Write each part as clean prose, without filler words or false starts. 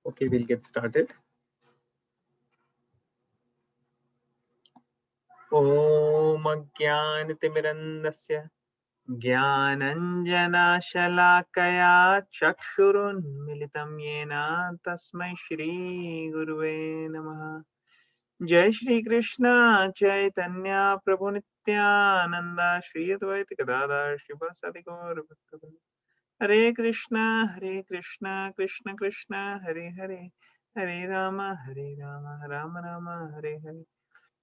Okay, we'll get started. Om Ajnanatimirandasya Jnananjanashalakaya Chakshurunmilitam Yena Tasmai Shri Guruve Namaha. Jai Shri Krishna Chaitanya Prabhu Nityananda Shri Advaita Gadadhar Shivasadi Gaur Bhaktavrinda. Hare Krishna Krishna Krishna Hare Hare Hare Rama Rama Rama Hare Hare.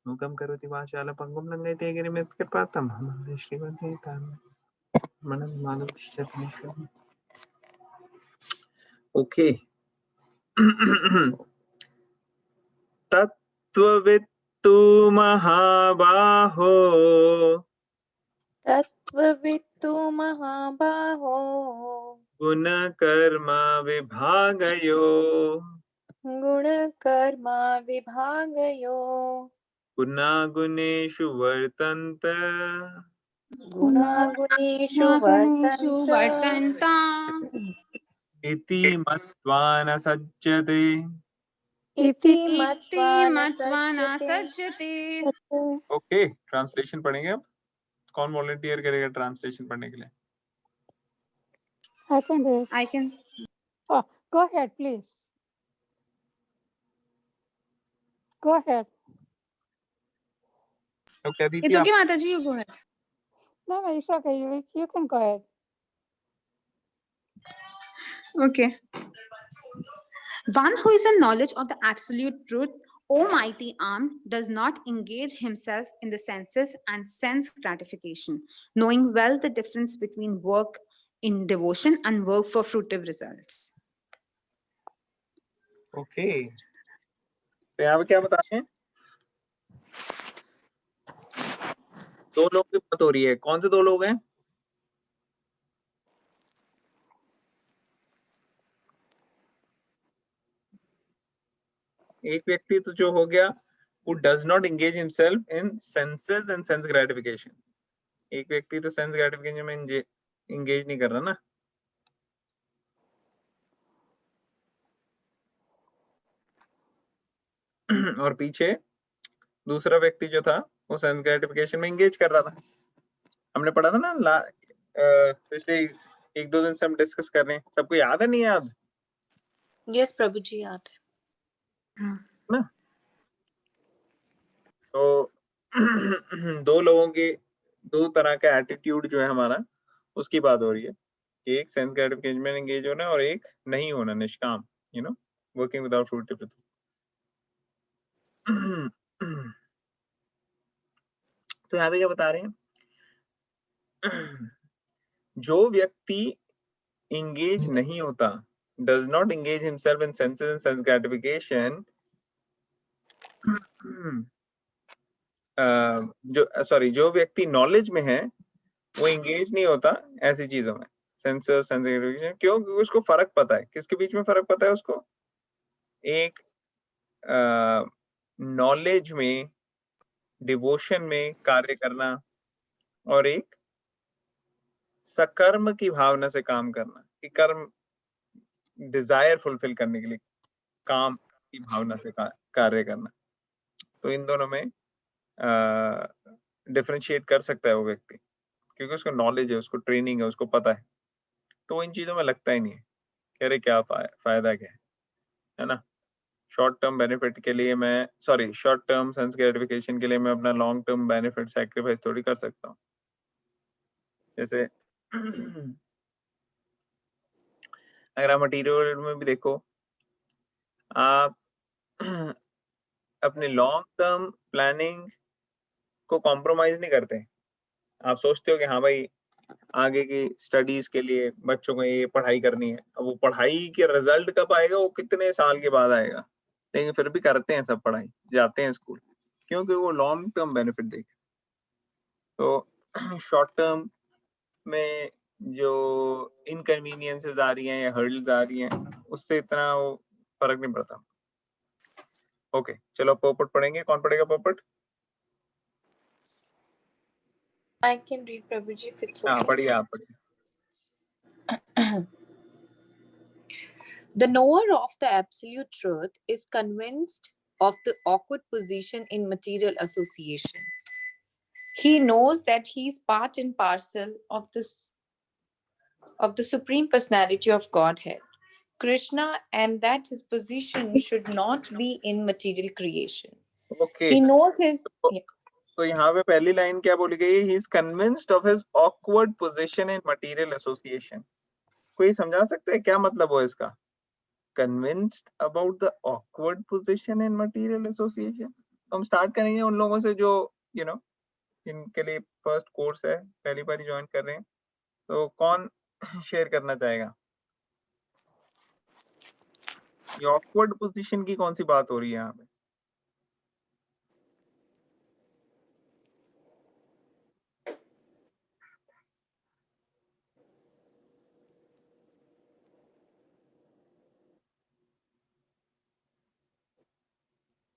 Mukam karoti vachalam pangum langayate गिरिमित कृपातम वंदे श्रीवद्वेतां मनम मानव शतनिशम. Okay. तत्त्ववित्तु महाबाहो तत्त्ववित्तु महाबाहो गुणकर्म विभागयो गुणकर्म विभागयो गुणागुणेषु वर्तन्त गुणागुणेषु वर्तन्त इति मत्वा न सज्जते. इति मत्वा न सज्जते. Okay, translation पढ़ेंगे अब. कौन वॉलंटियर करेगा ट्रांसलेशन पढ़ने के लिए? I can do it. I can. Oh, go ahead, please. Go ahead. तो क्या दी थी It's okay, आप? Mataji, you go ahead. No, it's okay. You can go ahead. Okay. One who is in knowledge of the absolute truth, Almighty arm, does not engage himself in the senses and sense gratification, knowing well the difference between work in devotion and work for fruitive results. Okay, तो यहाँ पे क्या बता रहे हैं? दो लोगों की बात हो रही है. कौन से दो लोग हैं? एक व्यक्ति तो जो हो गया who does not engage himself in senses and sense gratification. एक व्यक्ति तो sense gratification में engage नहीं कर रहा ना. और पीछे दूसरा व्यक्ति जो था वो सेंस ग्रेटिफिकेशन में एंगेज कर रहा था. हमने पढ़ा था ना पिछले एक दो दिन से हम डिस्कस कर रहे हैं. सबको याद है? नहीं याद? यस प्रभु जी, याद है ना. तो दो लोगों के दो तरह का एटीट्यूड जो है हमारा, उसकी बात हो रही है. एक सेंस ग्रेटिफिकेशन में एंगेज होना और एक नहीं होना, निष्काम, वर्किंग विदाउट फ्रूटिव. तो यहाँ पे क्या बता रहे हैं? जो व्यक्ति engage नहीं होता, does not engage himself in senses and sense gratification, जो व्यक्ति नॉलेज में है वो engage नहीं होता ऐसी चीजों में, सेंसेस, सेंस ग्रेटिफिकेशन. क्यों? क्योंकि उसको फर्क पता है. किसके बीच में फर्क पता है उसको? एक नॉलेज में, डिवोशन में कार्य करना और एक सकर्म की भावना से काम करना. कि कर्म डिजायर फुलफिल करने के लिए काम की भावना से कार्य करना. तो इन दोनों में डिफरेंशिएट कर सकता है वो व्यक्ति, क्योंकि उसको नॉलेज है, उसको ट्रेनिंग है, उसको पता है. तो इन चीजों में लगता ही नहीं है कि अरे क्या फायदा क्या है ना. शॉर्ट टर्म बेनिफिट के लिए मैं शॉर्ट टर्म सेंस ग्रेटिफिकेशन के लिए मैं अपना लॉन्ग टर्म बेनिफिट सैक्रिफाइस थोड़ी कर सकता हूँ. जैसे अगर आप मटेरियल वर्ल्ड में भी देखो, आप अपने लॉन्ग टर्म प्लानिंग को कॉम्प्रोमाइज नहीं करते. आप सोचते हो कि हाँ भाई आगे की स्टडीज के लिए बच्चों को ये पढ़ाई करनी है. अब वो पढ़ाई के रिजल्ट कब आएगा? वो कितने साल के बाद आएगा, लेकिन फिर भी करते हैं सब पढ़ाई, जाते हैं स्कूल, क्योंकि वो लॉन्ग टर्म बेनिफिट देखे. तो शॉर्ट टर्म में जो इनकन्वीनियंसेस आ रही हैं या हर्डल्स आ रही हैं, उससे इतना वो फर्क नहीं पड़ता. ओके, चलो पोपट पढ़ेंगे. कौन पढ़ेगा पोपट? I can read Prabhu ji, if it's हाँ okay. पढ़िए, आप पढ़िए. The knower of the absolute truth is convinced of the awkward position in material association. He knows that he is part and parcel of the Supreme Personality of Godhead, Krishna, and that his position should not be in material creation. Okay. He knows his. तो यहाँ पे पहली line क्या बोली गई है? He is convinced of his awkward position in material association. कोई समझा सकता है क्या मतलब हो इसका? Convinced about the awkward position in material association. तो हम स्टार्ट करेंगे उन लोगों से जो you know जिनके लिए फर्स्ट कोर्स है, पहली बार ज्वाइन कर रहे हैं. तो कौन शेयर करना चाहेगा? ये awkward position की कौन सी बात हो रही है यहाँ पे?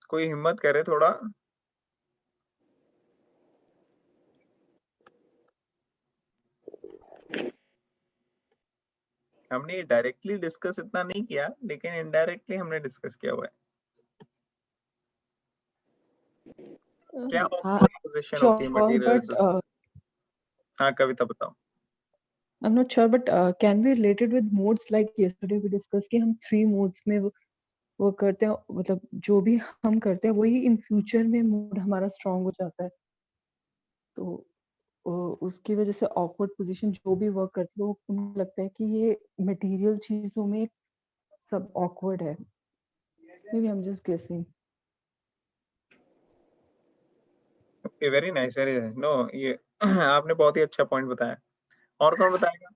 कोई हिम्मत करे थोड़ा. हमने डायरेक्टली डिस्कस इतना नहीं किया, लेकिन इनडायरेक्टली हमने डिस्कस किया हुआ है. क्या awkward position होती है material? हाँ, कविता बताओ. I'm not sure, but can we relate it with modes like yesterday we discussed कि हम 3 modes में वो करते हैं, मतलब जो भी हम करते हैं वही in future में mood हमारा strong हो जाता है. तो उसकी वजह से awkward position जो भी work करते हैं उनको लगता है कि ये material चीजों में सब awkward है. Maybe I'm just guessing. Okay, very nice, very nice. No, ये आपने बहुत ही अच्छा पॉइंट बताया. और कौन बताएगा?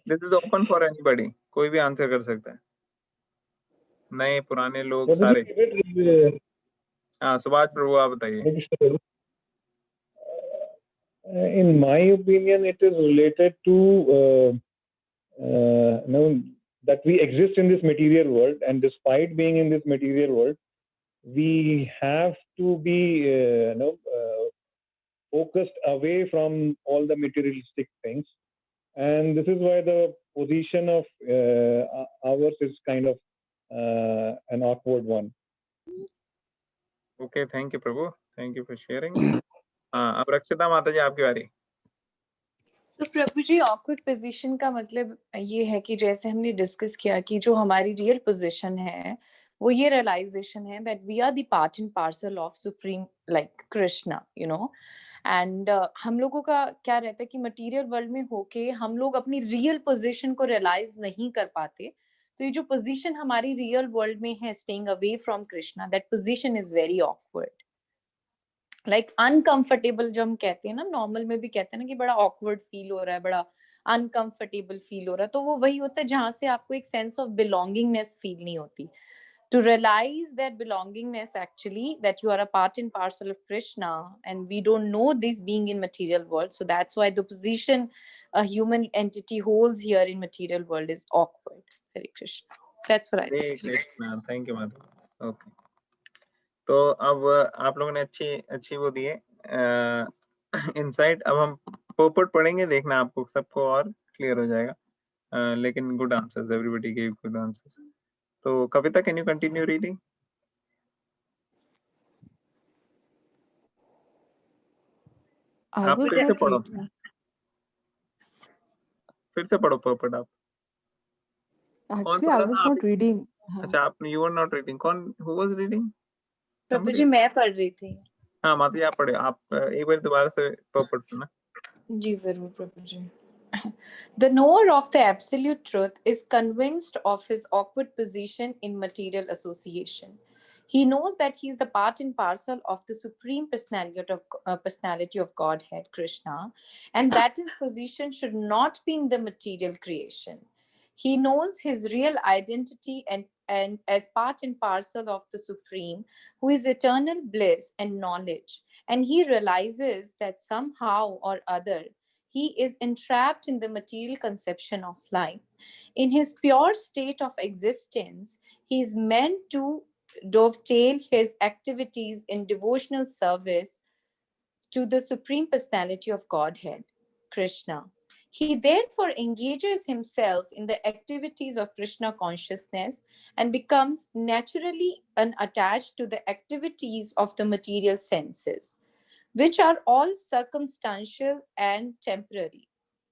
This is open for anybody. कोई भी आंसर कर सकता है. नए पुराने लोग सारे. हाँ, सुभाष प्रभु आप बताइए. In my opinion, it is related to that we exist in this material world, and despite being in this material world, we have to be focused away from all the materialistic things, and this is why the position of ours is kind of an awkward one. Okay, thank you, Prabhu. Thank you for sharing. हाँ, अब रक्षिता माता जी आपकी बारी. तो प्रभु जी, awkward position का मतलब ये है कि जैसे हमने डिस्कस किया कि जो हमारी रियल पोजीशन है वो ये रियलाइजेशन है that we are the part and parcel of supreme like Krishna, you know. And हम लोगों का क्या रहता है कि मटेरियल वर्ल्ड में होके हम लोग अपनी रियल पोजीशन को रियलाइज नहीं कर पाते. तो ये जो पोजीशन हमारी रियल वर्ल्ड में है, staying away from Krishna, that position is very awkward. Like uncomfortable जब हम कहते हैं ना, नॉर्मल में भी कहते हैं ना कि बड़ा ऑकवर्ड फील हो रहा है, बड़ा अनकंफर्टेबल फील हो रहा है, तो वो वही होता है जहां से आपको एक सेंस ऑफ बिलोंगिंगनेस फील नहीं होती. To realize that belongingness actually, that you are a part and parcel of Krishna, and we don't know this being in material world, so that's why the position a human entity holds here in material world is awkward. Hare Krishna. That's what I think. Hare Krishna. Thank you, madam. Okay. तो अब आप लोगों ने अच्छी वो दिए insight. अब हम पोपट पढ़ेंगे, देखना आपको सबको और क्लियर हो जाएगा. लेकिन good answers, everybody give good answers. तो कविता, कैन यू कंटिन्यू रीडिंग? आप फिर से पढ़ो, पोपट आप. Actually, I was not reading. अच्छा, आप यू वर नॉट रीडिंग. कौन, हु वाज रीडिंग? प्रभु जी मैं पढ़ रही थी. हाँ माता जी आप पढ़े. आप एक बार दोबारा से पोपट पढ़ना. जी जरूर प्रभु जी. The knower of the absolute truth is convinced of his awkward position in material association. He knows that he is the part and parcel of the Supreme Personality of Godhead, Krishna, and that his position should not be in the material creation. He knows his real identity and as part and parcel of the Supreme, who is eternal bliss and knowledge, and he realizes that somehow or other he is entrapped in the material conception of life. In his pure state of existence, he is meant to dovetail his activities in devotional service to the Supreme Personality of Godhead, Krishna. He therefore engages himself in the activities of Krishna consciousness and becomes naturally unattached to the activities of the material senses, which are all circumstantial and temporary.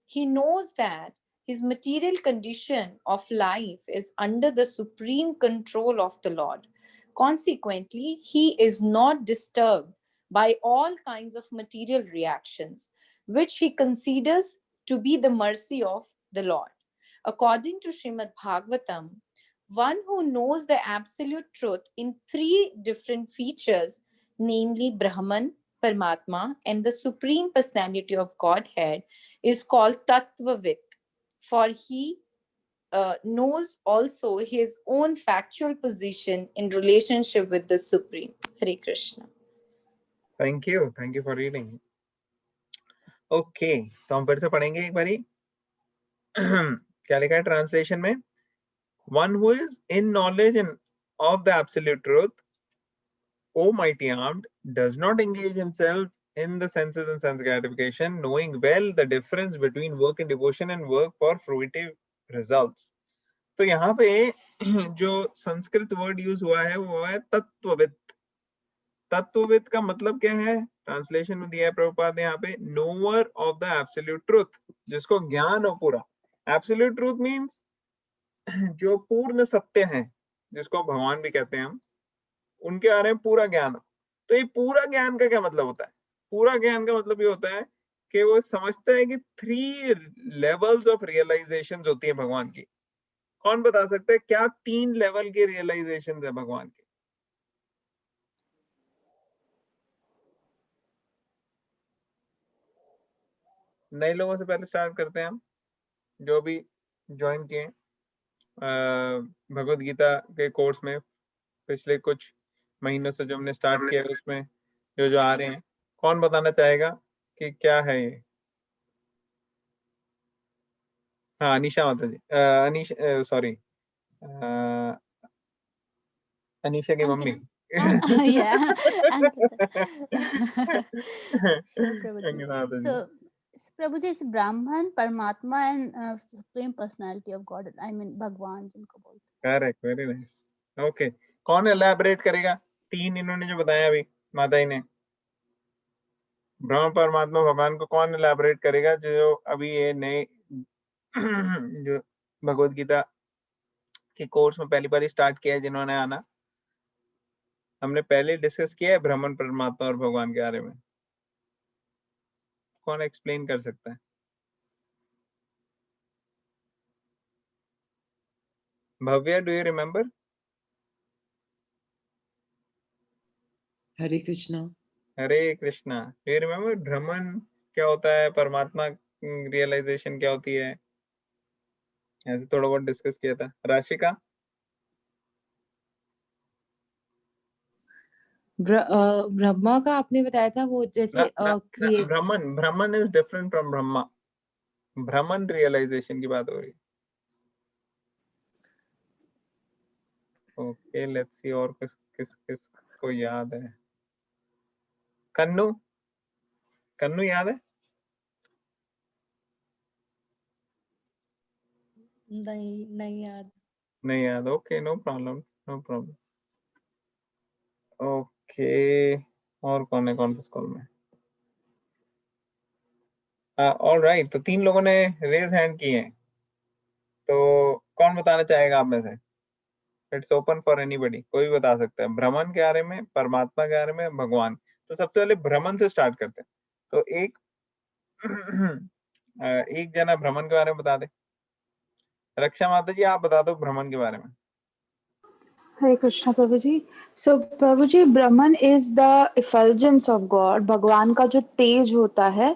He knows that his material condition of life is under the supreme control of the Lord. Consequently, he is not disturbed by all kinds of material reactions, which he considers to be the mercy of the Lord. According to Srimad Bhagavatam, one who knows the absolute truth in three different features, namely Brahman, Paramatma, and the Supreme Personality of Godhead, is called Tattvavit, for he knows also his own factual position in relationship with the Supreme. Hare Krishna. Thank you for reading. Okay, तो हम फिर से पढ़ेंगे एक बारी. क्या लिखा है ट्रांसलेशन में? One who is in knowledge and of the absolute truth, O mighty armed, does not engage himself in the senses and sense gratification, knowing well the difference between work in devotion and work for fruitive results. तो यहाँ पे जो Sanskrit word use हुआ है वो है तत्वविद. तत्वविद का मतलब क्या है? ट्रांसलेशन में दिया है प्रभुपाद ने यहाँ पे, nowhere of the absolute truth, जिसको ज्ञान हो पूरा. एब्सोल्यूट ट्रूथ मींस जो पूर्ण सत्य है, जिसको भगवान भी कहते हैं हम, उनके बारे में पूरा ज्ञान. तो ये पूरा ज्ञान का क्या मतलब होता है? पूरा ज्ञान का मतलब ये होता है कि वो समझता है कि 3 लेवल्स ऑफ रियलाइजेशन होती है भगवान की. कौन बता सकता है क्या 3 लेवल की रियलाइजेशन है भगवान की? नए लोगों से पहले स्टार्ट करते हैं हम, जो भी ज्वाइन किए भगवत गीता के कोर्स में पिछले कुछ महीनों से जो हमने स्टार्ट किया है, उसमें जो आ रहे हैं, कौन बताना चाहेगा कि क्या है ये? हाँ, अनीशा माता जी, सॉरी, अनीशा की mummy. Yeah, Ankita. Sure, Thank you, Prabhuji. माता जी. So, Prabhuji, is Brahman, Paramatma, and Supreme Personality of God. I mean, Bhagwan, जिनको बोलते हैं. Correct, very nice. ओके, कौन एलैबोरेट करेगा? 3 इन्होंने जो बताया अभी माता जी ने, ब्रह्म परमात्मा भगवान को कौन एलैबोरेट करेगा? जो अभी ये नए जो भगवत गीता के कोर्स में पहली बार स्टार्ट किया है, जिन्होंने आना, हमने पहले डिस्कस किया है ब्रह्मन, परमात्मा और भगवान के बारे में. कौन एक्सप्लेन कर सकता है? Bhavya, do you remember? Hare Krishna. Hare Krishna. Do you remember Brahman क्या होता है, परमात्मा रियलाइजेशन क्या होती है? ऐसे थोड़ा बहुत डिस्कस किया था. राशिका? ब्रह्मा का आपने बताया था वो जैसे create. Brahman is different from Brahma. Brahman realisation की बात हो रही है. ओके, लेट्स सी और किस को याद है. कन्नू याद है? नहीं याद. नहीं याद. Okay, no problem. ओके, और कौन है कॉन्फ्रेंस कॉल में? ऑलराइट, तो 3 लोगों ने रेज हैंड किए हैं. तो कौन बताना चाहेगा आप में से? इट्स ओपन फॉर एनीबॉडी, कोई भी बता सकता है. ब्रह्मन के बारे में, परमात्मा के बारे में, भगवान. तो सबसे पहले ब्रह्मन से स्टार्ट करते हैं. तो एक जना ब्रह्मन के बारे में बता दे. रक्षा माता जी, आप बता दो ब्रह्मन के बारे में. Hare Krishna, Prabhuji. So, Prabhuji, Brahman is the effulgence of God. भगवान का जो तेज होता है,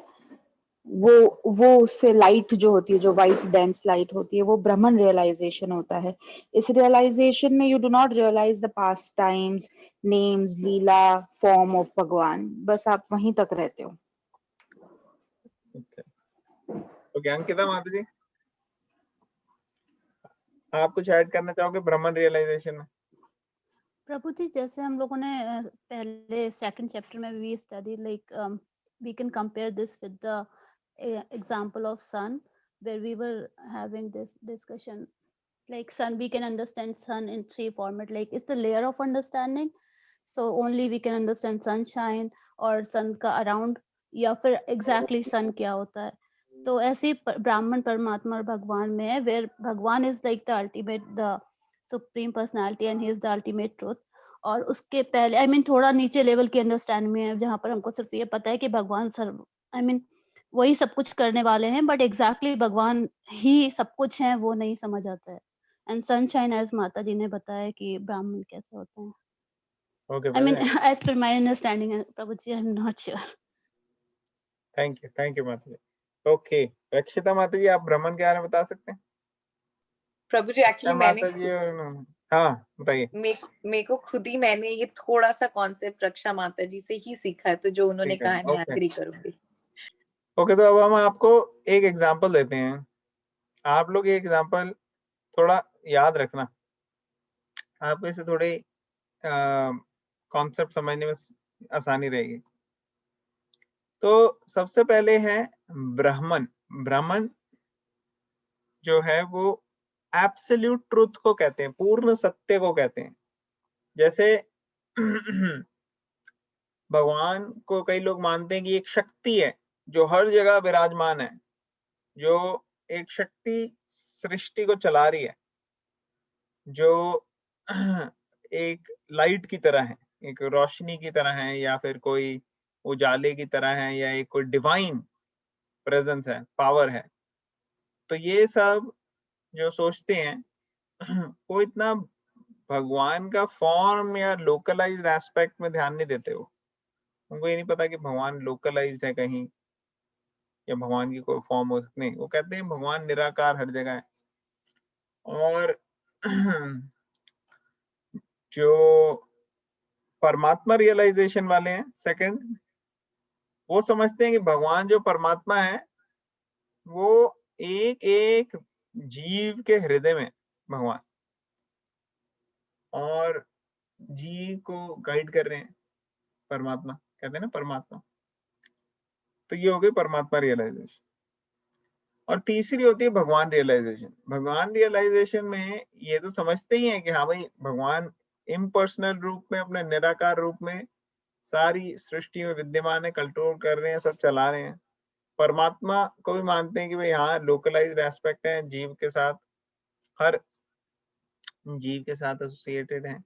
वो उससे लाइट जो होती है, जो व्हाइट डेंस लाइट होती है, वो ब्रह्मन रियलाइजेशन होता है. इस रियलाइजेशन में you do not realise the pastimes, names, lila, form of Bhagavan. बस आप वहीं तक रहते हो. ओके, अंकिता माता जी, आप कुछ ऐड करना चाहोगे ब्रह्मन रियलाइजेशन में? प्रभु जी, जैसे हम लोगों ने पहले सेकंड चैप्टर में we study like we can compare this with the example of sun, where we were having this discussion like sun, we can understand sun in three format, like it's a layer of understanding, so only we can understand sunshine और sun का around, या फिर exactly sun क्या होता है. तो ऐसे ही ब्राह्मण परमात्मा और भगवान में है, where भगवान is like the ultimate, the supreme personality and he is the ultimate truth. और उसके पहले I mean थोड़ा नीचे लेवल की अंडरस्टैंड में है, जहाँ पर हमको सिर्फ ये पता है कि भगवान सर्व I mean वही सब कुछ करने वाले हैं, बट एग्जैक्टली भगवान ही सब कुछ है वो नहीं समझ आता है. एंड सनशाइन, एज माता जी ने बताया कि ब्राह्मण कैसे होते हैं. Okay I mean Mata as per my understanding, Prabhu ji, I am not sure. Thank you Mata ji. Okay, रक्षिता माता जी, आप ब्राह्मण के बारे में बता सकते हैं? प्रभु जी, एक्चुअली माता जी हाँ बताइए. मेरे को खुद ही मैंने ये थोड़ा सा कॉन्सेप्ट रक्षा माता जी से ही सीखा है, तो जो उन्होंने ठीक है, कहा है मैं ओके. एग्री करूंगी. ओके, तो अब हम आपको एक एग्जांपल देते हैं. आप लोग ये एग्जांपल थोड़ा याद रखना, आपको इसे थोड़ी कॉन्सेप्ट समझने में आसानी रहेगी. तो सबसे पहले है ब्राह्मण. ब्राह्मण जो है वो एब्सोल्यूट ट्रुथ को कहते हैं, पूर्ण सत्य को कहते हैं. जैसे भगवान को कई लोग मानते हैं कि एक शक्ति है जो हर जगह विराजमान है, जो एक शक्ति सृष्टि को चला रही है, जो एक लाइट की तरह है, एक रोशनी की तरह है, या फिर कोई उजाले की तरह है, या एक कोई डिवाइन प्रेजेंस है, पावर है. तो ये सब जो सोचते हैं वो इतना भगवान का फॉर्म या लोकलाइज्ड एस्पेक्ट में ध्यान नहीं देते. वो उनको ये नहीं पता कि भगवान लोकलाइज्ड है कहीं, या भगवान की कोई फॉर्म हो सकती नहीं. वो कहते हैं भगवान निराकार हर जगह है. और जो परमात्मा रियलाइजेशन वाले हैं सेकंड, वो समझते हैं कि भगवान जो परमात्मा है वो एक एक जीव के हृदय में भगवान, और जीव को गाइड कर रहे हैं. परमात्मा कहते हैं ना, परमात्मा. तो ये हो गई परमात्मा रियलाइजेशन. और तीसरी होती है भगवान रियलाइजेशन. भगवान रियलाइजेशन में ये तो समझते ही हैं कि हाँ भाई, भगवान इम्पर्सनल रूप में, अपने निराकार रूप में सारी सृष्टि में विद्यमान है, कंट्रोल कर रहे हैं, सब चला रहे हैं. परमात्मा को भी मानते हैं कि भाई हाँ, लोकलाइज्ड एस्पेक्ट है, जीव के साथ, हर जीव के साथ एसोसिएटेड है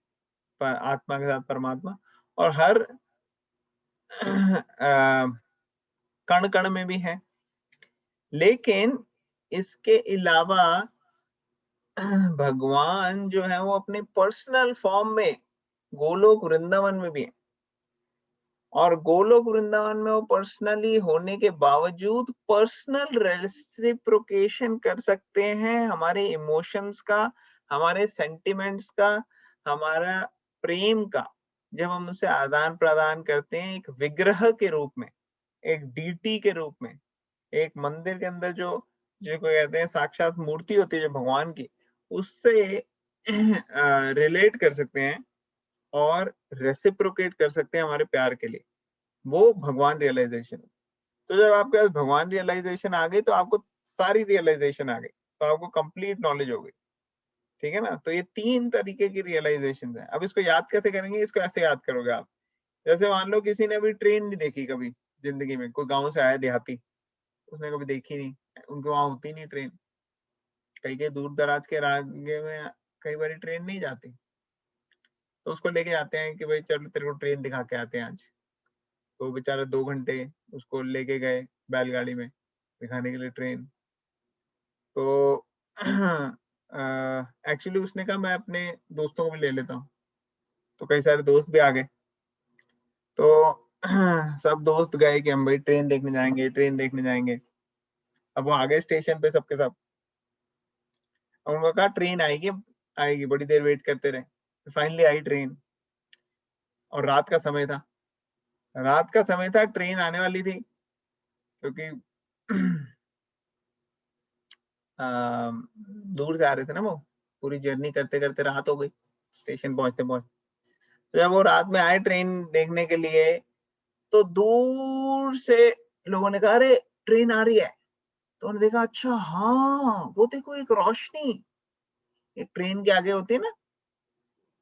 आत्मा के साथ परमात्मा, और हर कण कण में भी है. लेकिन इसके अलावा भगवान जो है वो अपने पर्सनल फॉर्म में गोलोक वृंदावन में भी है. और गोलोक वृंदावन में वो पर्सनली होने के बावजूद पर्सनल रेसिप्रोकेशन कर सकते हैं हमारे इमोशंस का, हमारे सेंटिमेंट्स का, हमारा प्रेम का. जब हम उनसे आदान प्रदान करते हैं एक विग्रह के रूप में, एक डीटी के रूप में, एक मंदिर के अंदर जो जिसको कहते हैं साक्षात मूर्ति होती है जो भगवान की, उससे रिलेट कर सकते हैं और रेसिप्रोकेट कर सकते हैं हमारे प्यार के लिए. वो भगवान रियलाइजेशन. तो जब आपके पास भगवान रियलाइजेशन आ गई तो आपको सारी रियलाइजेशन आ गई, तो आपको कंप्लीट नॉलेज हो गई. ठीक है ना. तो ये 3 तरीके की रियलाइजेशन है. अब इसको याद कैसे करेंगे? इसको ऐसे याद करोगे आप, जैसे मान लो किसी ने अभी ट्रेन नहीं देखी कभी जिंदगी में, कोई गाँव से आया देहाती, उसने कभी देखी नहीं, उनके वहां होती नहीं ट्रेन, कई कई दूर दराज के राज्य में कई बार ट्रेन नहीं जाती, तो उसको लेके जाते हैं कि भाई चलो तेरे को ट्रेन दिखा के आते हैं आज. तो बेचारा 2 घंटे उसको लेके गए बैलगाड़ी में दिखाने के लिए ट्रेन. तो एक्चुअली उसने कहा मैं अपने दोस्तों को भी ले लेता हूँ, तो कई सारे दोस्त भी आ गए. तो सब दोस्त गए कि हम भाई ट्रेन देखने जाएंगे, ट्रेन देखने जाएंगे. अब वो आ गए स्टेशन पे सबके सब. उन्होंने कहा ट्रेन आएगी, आएगी, बड़ी देर वेट करते रहे. तो फाइनली आई ट्रेन, और रात का समय था. रात का समय था, ट्रेन आने वाली थी, क्योंकि दूर से आ रहे थे ना वो, पूरी जर्नी करते करते रात हो गई स्टेशन पहुंचते पहुंचते. तो जब वो रात में आए ट्रेन देखने के लिए, तो दूर से लोगों ने कहा अरे ट्रेन आ रही है। तो उन्होंने देखा अच्छा हाँ वो देखो एक रोशनी, एक ट्रेन के आगे होती है ना,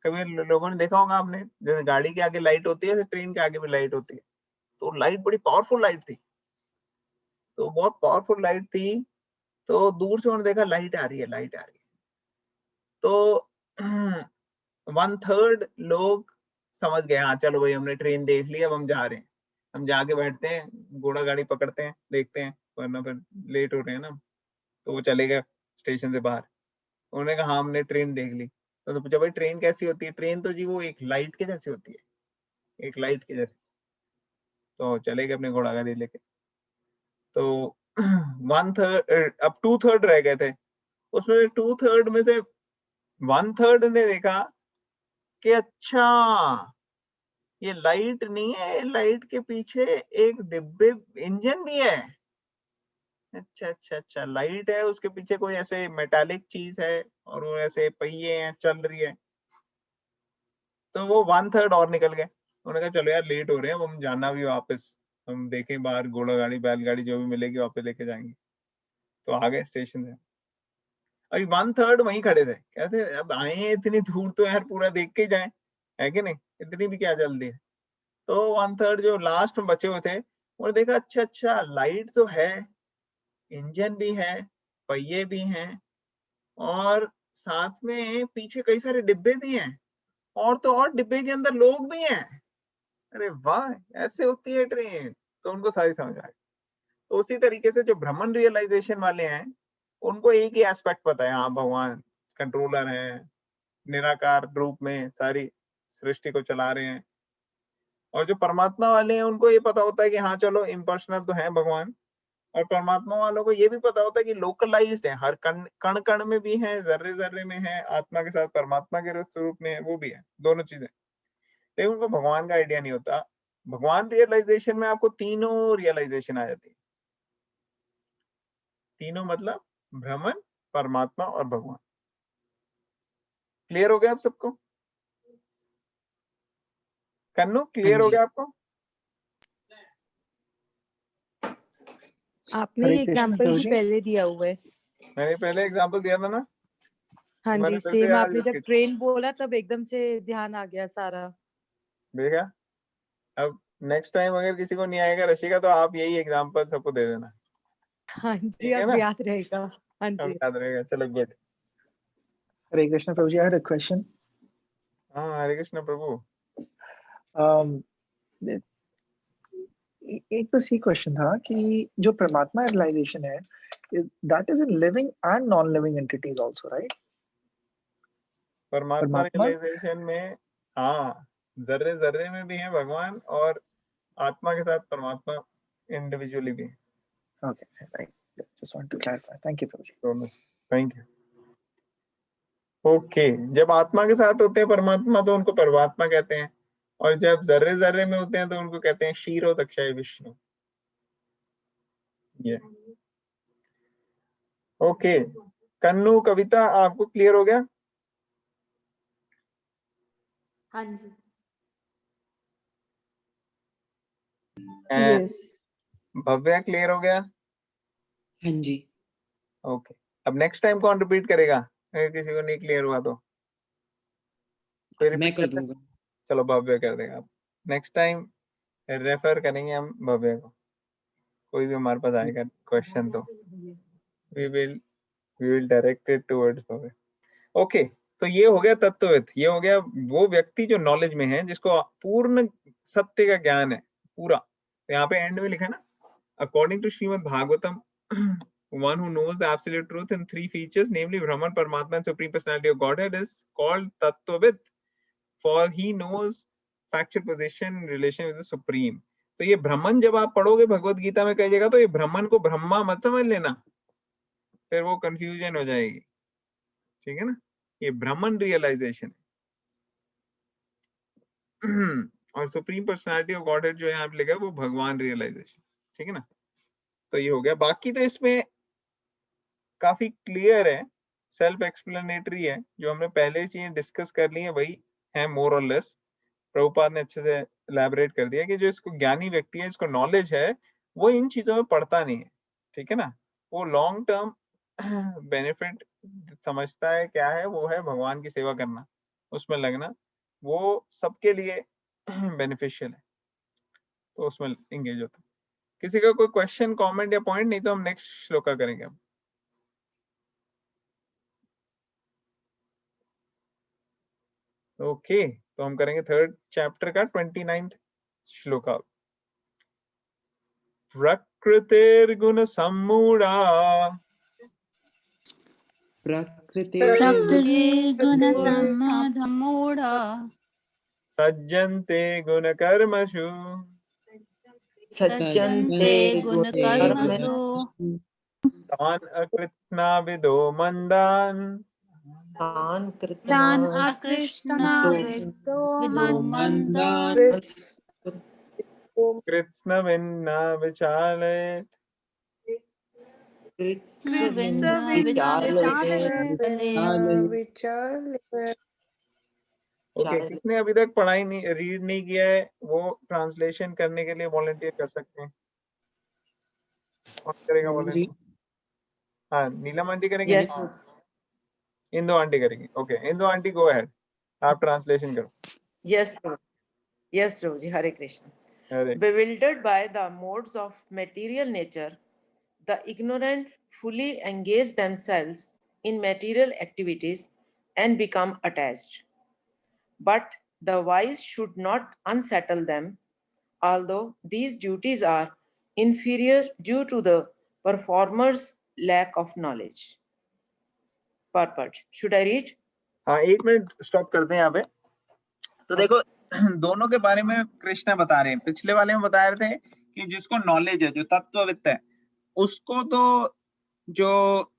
कभी लोगों ने देखा होगा आपने, जैसे गाड़ी के आगे लाइट होती है वैसे ट्रेन के आगे भी लाइट होती है। तो लाइट बड़ी पावरफुल लाइट थी, तो बहुत पावरफुल लाइट थी। तो दूर से उन्होंने देखा लाइट आ रही है, लाइट आ रही है। तो 1/3 लोग समझ गए हाँ चलो भाई हमने ट्रेन देख ली, अब हम जा रहे हैं, हम जाके बैठते हैं, घोड़ा गाड़ी पकड़ते हैं, देखते हैं, वरना फिर लेट हो रहे हैं ना। तो वो चले गए स्टेशन से बाहर, उन्होंने कहा हाँ हमने ट्रेन देख ली। तो पूछा भाई ट्रेन कैसी होती है? ट्रेन तो जी वो एक लाइट के जैसी होती है, एक लाइट के जैसी। तो चले गए अपने घोड़ा गाड़ी लेके। तो 1/3 अब 2/3 रह गए थे, उसमें 2/3 में से 1/3 ने देखा कि अच्छा ये लाइट नहीं है, लाइट के पीछे एक डिब्बे इंजन भी है। अच्छा अच्छा अच्छा, लाइट है उसके पीछे कोई ऐसे मेटालिक चीज है और वो ऐसे पहिए हैं, चल रही है। तो वो 1/3 और निकल गए। उन्होंने कहा चलो यार लेट हो रहे हैं, अब हम जाना भी वापस, हम देखें बाहर घोड़ा गाड़ी बैलगाड़ी जो भी मिलेगी वापस लेके जाएंगे। तो आ गए स्टेशन से। अभी 1/3 वहीं खड़े थे, कहते अब आए हैं इतनी दूर तो यार पूरा देख के जाएं, है कि नहीं, इतनी भी क्या जल्दी है। तो 1/3 जो लास्ट में बचे हुए थे उन्होंने देखा अच्छा अच्छा लाइट तो है, इंजन भी है, पहिए भी हैं और साथ में पीछे कई सारे डिब्बे भी हैं, और तो और डिब्बे के अंदर लोग भी हैं। अरे वाह ऐसे होती है ट्रेन। तो उनको सारी समझ आई। तो उसी तरीके से जो ब्रह्मन रियलाइजेशन वाले हैं उनको एक ही एस्पेक्ट पता है, हाँ भगवान कंट्रोलर है, निराकार रूप में सारी सृष्टि को चला रहे हैं। और जो परमात्मा वाले हैं उनको ये पता होता है कि हाँ चलो इम्पर्सनल तो है भगवान, और परमात्मा वालों को ये भी पता होता है कि लोकलाइज्ड है, हर कण कण कण में भी है, जर्रे जर्रे में है, आत्मा के साथ परमात्मा के स्वरूप में है, वो भी है, दोनों चीजें। लेकिन उनको भगवान का आइडिया नहीं होता। भगवान रियलाइजेशन में आपको तीनों रियलाइजेशन आ जाती है। तीनों मतलब ब्रह्मन, परमात्मा और भगवान। क्लियर हो गया आप सबको? कन्नू क्लियर हो गया आपको? आपने हरे ये कृष्ण एग्जांपल प्रभु भी जी। पहले दिया हुआ है। मैंने पहले एग्जांपल दिया था ना, हाँ मैंने जी, फिर से सेम याद आपने जब रखी। ट्रेन बोला तब एकदम से ध्यान आ गया सारा। देखा? अब नेक्स्ट टाइम अगर किसी को नहीं आएगा रशिका तो आप यही एग्जांपल सबको दे देना, हाँ जी, ठीक है अब ना? याद रहेगा। हाँ अब जी। याद रहेगा, चलो good. Hare Krishna Prabhuji, I had a question. हाँ हरे कृष्ण प्रभु। Um, एक बस ये क्वेश्चन था कि जो परमात्मा रियलाइजेशन है, that is in living and non-living entities also, right? परमात्मा परमात्मा रियलाइजेशन में हाँ जर्रे जर्रे में भी है भगवान, और आत्मा के साथ परमात्मा इंडिविजुअली भी है। Okay, right. Just want to clarify. Thank you, Prabhuji. दोनों। Thank you. ओके, जब आत्मा के साथ होते हैं परमात्मा तो उनको परमात्मा कहते हैं, और जब जर्रे जर्रे में होते हैं तो उनको कहते हैं क्षीरोदक्षय विष्णु। ये ओके। कन्नू कविता आपको क्लियर हो गया? हाँ जी। यस भव्या क्लियर हो गया? हाँ जी। ओके, अब नेक्स्ट टाइम कौन रिपीट करेगा अगर किसी को नहीं क्लियर हुआ तो? कोई मैं रिपीट कर करते? दूंगा। चलो भव्य कर देगा। नेक्स्ट टाइम रेफर करेंगे हम भव्य को, कोई भी हमारे पास आएगा क्वेश्चन तो we will direct it towards Bhavya. Okay, तो ये हो गया तत्वविद, ये हो गया वो व्यक्ति जो नॉलेज में है, जिसको पूर्ण सत्य का ज्ञान है पूरा। तो यहाँ पे एंड में लिखा है ना, according to Shrimad Bhagavatam one who knows the absolute truth in three features, namely Brahman, Paramatma and Supreme Personality of Godhead, is called Tattvavid, for he knows factual position in relation with the Supreme. तो ये ब्रह्मन जब आप पढ़ोगे भगवत गीता में कई जगह, तो ये ब्रह्मन को ब्रह्मा मत समझ लेना, फिर वो कंफ्यूजन हो जाएगी, ठीक है ना? ये ब्रह्मन रियलाइजेशन और सुप्रीम पर्सनालिटी ऑफ गॉडहेड जो यहाँ पे लिखा है वो भगवान रियलाइजेशन, ठीक है ना? तो ये हो गया। बाकी तो इसमें काफी क्लियर है, सेल्फ एक्सप्लेनेटरी है, जो हमने पहले चीजें डिस्कस कर ली है वही है मोर और लेस। प्रभुपाद ने अच्छे से इलैबोरेट कर दिया कि जो इसको ज्ञानी व्यक्ति है, इसको नॉलेज है, वो इन चीजों में पड़ता नहीं है, ठीक है ना। वो लॉन्ग टर्म बेनिफिट समझता है, क्या है वो है भगवान की सेवा करना, उसमें लगना, वो सबके लिए बेनिफिशियल है, तो उसमें एंगेज होता है। किसी का कोई क्वेश्चन, कमेंट या पॉइंट? नहीं तो हम नेक्स्ट श्लोका करेंगे हम। ओके, तो हम करेंगे थर्ड चैप्टर का 29th श्लोका। प्रकृतिर्गुण सम्मूढ़ा प्रकृतिर्गुणसम्मूढा सज्जन्ते गुणकर्मसु सज्जन्ते गुणकर्मसु तान् अकृत्स्नाविदो मन्दान् तान् अकृष्णविदो मन्दान् कृत्स्नविन्न विचालयेत्। ओके, किसने अभी तक पढ़ाई नहीं, रीड नहीं किया है, वो ट्रांसलेशन करने के लिए वॉलंटियर कर सकते हैं। कौन करेगा वॉलंटियर? हाँ, नीलम आंटी करेंगे? Yes. इंदु आंटी करेगी। Okay, Indu aunty go ahead, आप ट्रांसलेशन करो। Yes, Prabhu. Yes, Prabhuji. Hare Krishna. अरे Bewildered by the modes of material nature, the ignorant fully engage themselves in material activities and become attached. But the wise should not unsettle them, although these duties are inferior due to the performer's lack of knowledge. Purport. Should I read? हाँ, 1 minute stop करते हैं यहाँ पे। तो देखो, दोनों के बारे में कृष्ण बता रहे हैं। पिछले वाले में बता रहे थे कि जिसको नॉलेज है, जो तत्ववित्त है, उसको तो जो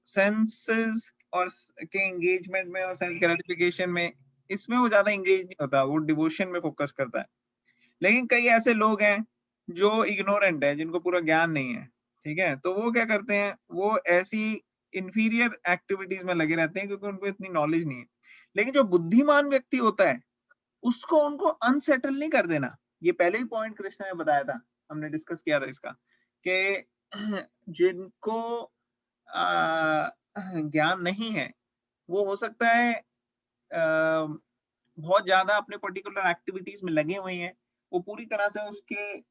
सेंसेस और के एंगेजमेंट में और सेंस ग्रेटिफिकेशन में, इसमें वो ज्यादा एंगेज नहीं होता, वो डिवोशन में फोकस करता है। लेकिन कई ऐसे लोग हैं जो इग्नोरेंट है, जिनको पूरा ज्ञान नहीं है, ठीक है, तो वो क्या करते हैं, वो ऐसी इंफीरियर एक्टिविटीज में लगे रहते हैं क्योंकि उनको इतनी नॉलेज नहीं है। लेकिन जो बुद्धिमान व्यक्ति होता है, उसको उनको अनसेटल नहीं कर देना। ये पहले ही पॉइंट कृष्ण ने बताया था, हमने डिस्कस किया था इसका, कि जिनको ज्ञान नहीं है, वो हो सकता है बहुत ज्यादा अपने पर्टिकुलर एक्टिविटीज में लगे हुए हैं, वो पूरी तरह से उसके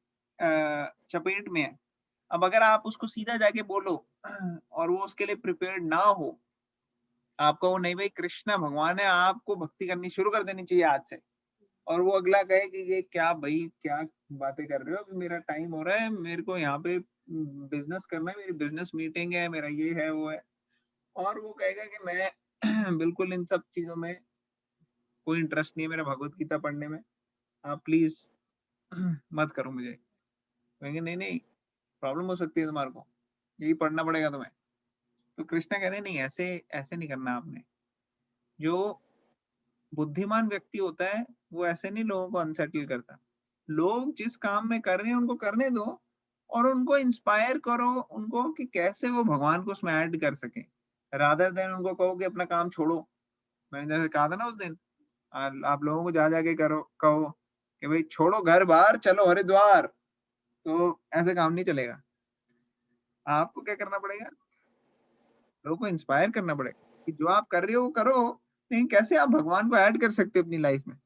चपेट में है। अब अगर आप उसको सीधा जाके बोलो और वो उसके लिए प्रिपेयर्ड ना हो, आपको वो नहीं भाई कृष्णा भगवान है, आपको भक्ति करनी शुरू कर देनी चाहिए आज से, और वो अगला कहे कि ये क्या भाई, क्या बातें कर रहे हो, अभी मेरा टाइम हो रहा है, मेरे को यहाँ पे बिजनेस करना है, मेरी बिजनेस मीटिंग है, मेरा ये है वो है, और वो कहेगा कि मैं बिल्कुल इन सब चीजों में कोई इंटरेस्ट नहीं है, मेरा भगवत गीता पढ़ने में, आप प्लीज मत करो मुझे। कहेंगे नहीं नहीं, प्रॉब्लम हो सकती है तुम्हारे को, यही पढ़ना पड़ेगा तुम्हें। तो कृष्ण कह रहे नहीं, ऐसे नहीं करना आपने। जो बुद्धिमान व्यक्ति होता है वो ऐसे नहीं लोगों को अनसेटल करता। लोग जिस काम में कर रहे हैं उनको करने दो, और उनको इंस्पायर करो उनको कि कैसे वो भगवान को उसमें ऐड कर सके, रादर देन उनको कहो कि अपना काम छोड़ो। मैंने जैसे कहा था ना उस दिन, आप लोगों को जा जाके कहो कि भाई छोड़ो घर बार, चलो हरिद्वार, तो ऐसे काम नहीं चलेगा। आपको क्या करना पड़ेगा, लोगों को इंस्पायर करना पड़ेगा कि जो आप कर रहे हो वो करो, लेकिन कैसे आप भगवान को ऐड कर सकते हो अपनी लाइफ में।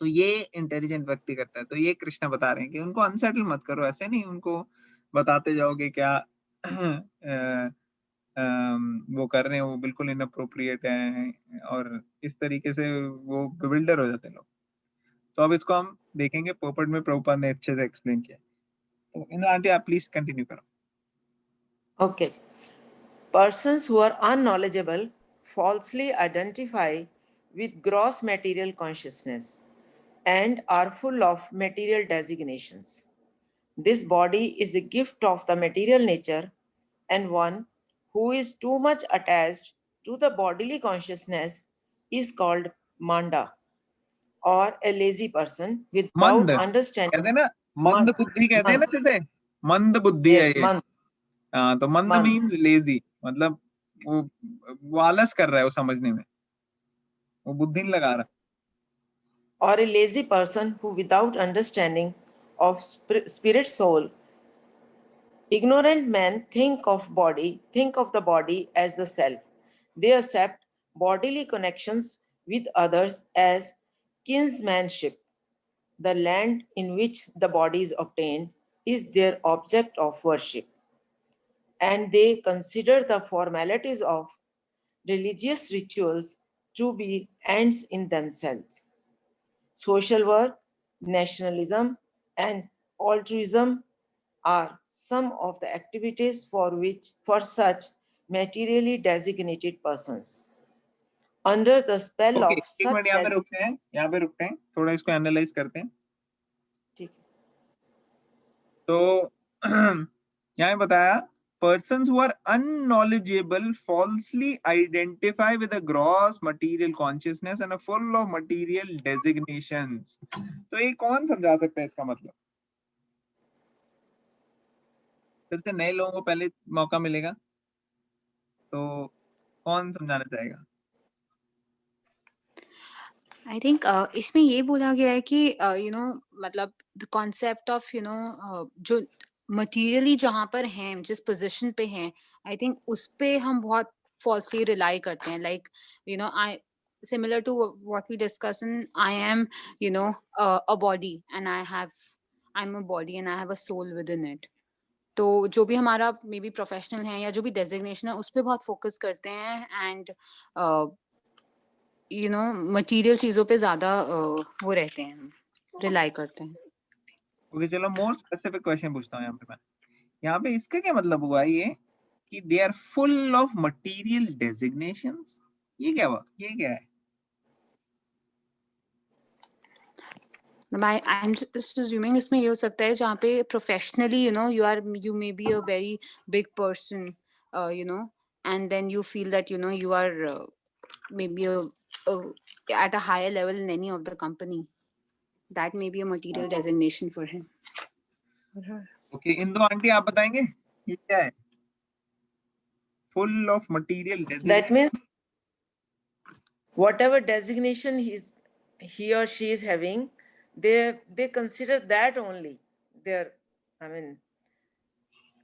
तो ये इंटेलिजेंट व्यक्ति करता है। तो ये कृष्ण बता रहे हैं कि उनको अनसेटल मत करो, ऐसे नहीं उनको बताते जाओगे क्या वो कर रहे हैं वो बिल्कुल इनअप्रोप्रिएट है, और इस तरीके से वो बिल्डर हो जाते हैं लोग। तो अब इसको हम देखेंगे, पोपट में प्रभुपाद ने अच्छे से एक्सप्लेन किया। तो इन आंटी आप प्लीज कंटिन्यू करो। Okay. Persons who are unknowledgeable falsely identify with gross material consciousness and are full of material designations. This body is a gift of the material nature, and one who is too much attached to the bodily consciousness is called manda, or a lazy person without मंद understanding. कहते हैं ना, मंद बुद्धि कहते हैं ना, जैसे मंद बुद्धि है Yes, ये। mand. हाँ, तो मंद मंद. मीन्स लेजी, मतलब वो आलस कर रहा है, वो समझने में वो बुद्धि नहीं लगा रहा। or a lazy person who, without understanding of spirit soul, ignorant men think of the body as the self. They accept bodily connections with others as kinsmanship. The land in which the body is obtained is their object of worship, and they consider the formalities of religious rituals to be ends in themselves. Social work, nationalism, and altruism are some of the activities for such materially designated persons. Under the spell okay, of एक minute such यहाँ पे रुकते हैं, थोड़ा इसको analyse करते हैं। ठीक। तो यहाँ पे बताया persons who are unknowledgeable falsely identify with a gross material consciousness and a full of material designations. तो ये कौन समझा सकता है इसका मतलब? फिर से नए लोगों को पहले मौका मिलेगा, तो कौन समझाना चाहेगा? आई थिंक इसमें ये बोला गया है कि मतलब द कॉन्सेप्ट ऑफ जो मटीरियली जहाँ पर हैं, जिस पोजीशन पे हैं, आई थिंक उस पे हम बहुत फॉल्सली रिलाई करते हैं। Like I similar to what we discussed, and I am a body and I'm a body and I have a soul within it. तो जो भी हमारा मे बी प्रोफेशनल है या जो भी डेजिग्नेशन है उस पर बहुत फोकस करते हैं, एंड मटेरियल चीजों पे ज्यादा वो रहते हैं, रिलाई करते हैं। ओके, चलो मोर स्पेसिफिक क्वेश्चन पूछता हूँ मैं। यहाँ पे इसका क्या मतलब हुआ ये कि they are full of material designations? ये क्या हुआ? ये क्या है? I'm just assuming इसमें ये हो सकता है जहाँ पे professionally you may be a very big person, and then you feel that you are maybe at a higher level in any of the company. That may be a material designation for him or her. Okay, Indu aunty आप बताएंगे ये क्या है? Full of material designation. That means whatever designation he or she is having, they consider that only their, I mean.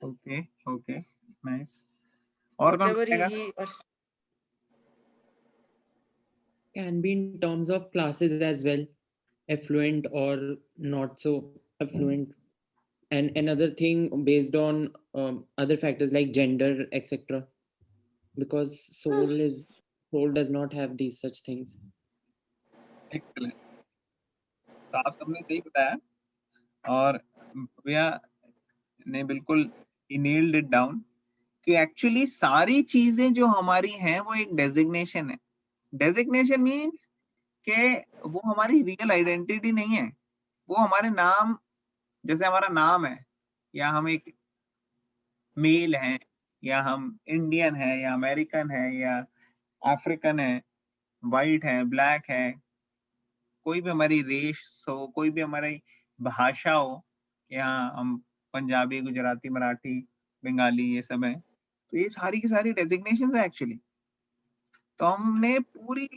Okay, nice. और कौन Whatever बताएगा? he or Can be in terms of classes as well, affluent or not so affluent, and another thing based on other factors like gender, etc. Because soul does not have these such things. Excellent. तो आप सबने सही बताया, और भैया ने बिल्कुल nailed it down कि एक्चुअली सारी चीजें जो हमारी हैं वो एक डेजिग्नेशन है। डेजिग्नेशन मीन्स के वो हमारी रियल आइडेंटिटी नहीं है, वो हमारे नाम, जैसे हमारा नाम है, या हम एक मेल हैं, या हम इंडियन है, या अमेरिकन है, या अफ्रीकन है, वाइट है, ब्लैक है, कोई भी हमारी रेस हो, कोई भी हमारी भाषा हो, यहाँ हम पंजाबी, गुजराती, मराठी, बंगाली, ये सब है, तो ये सारी की सारी डेजिग्नेशंस है एक्चुअली। तो हमने पूरी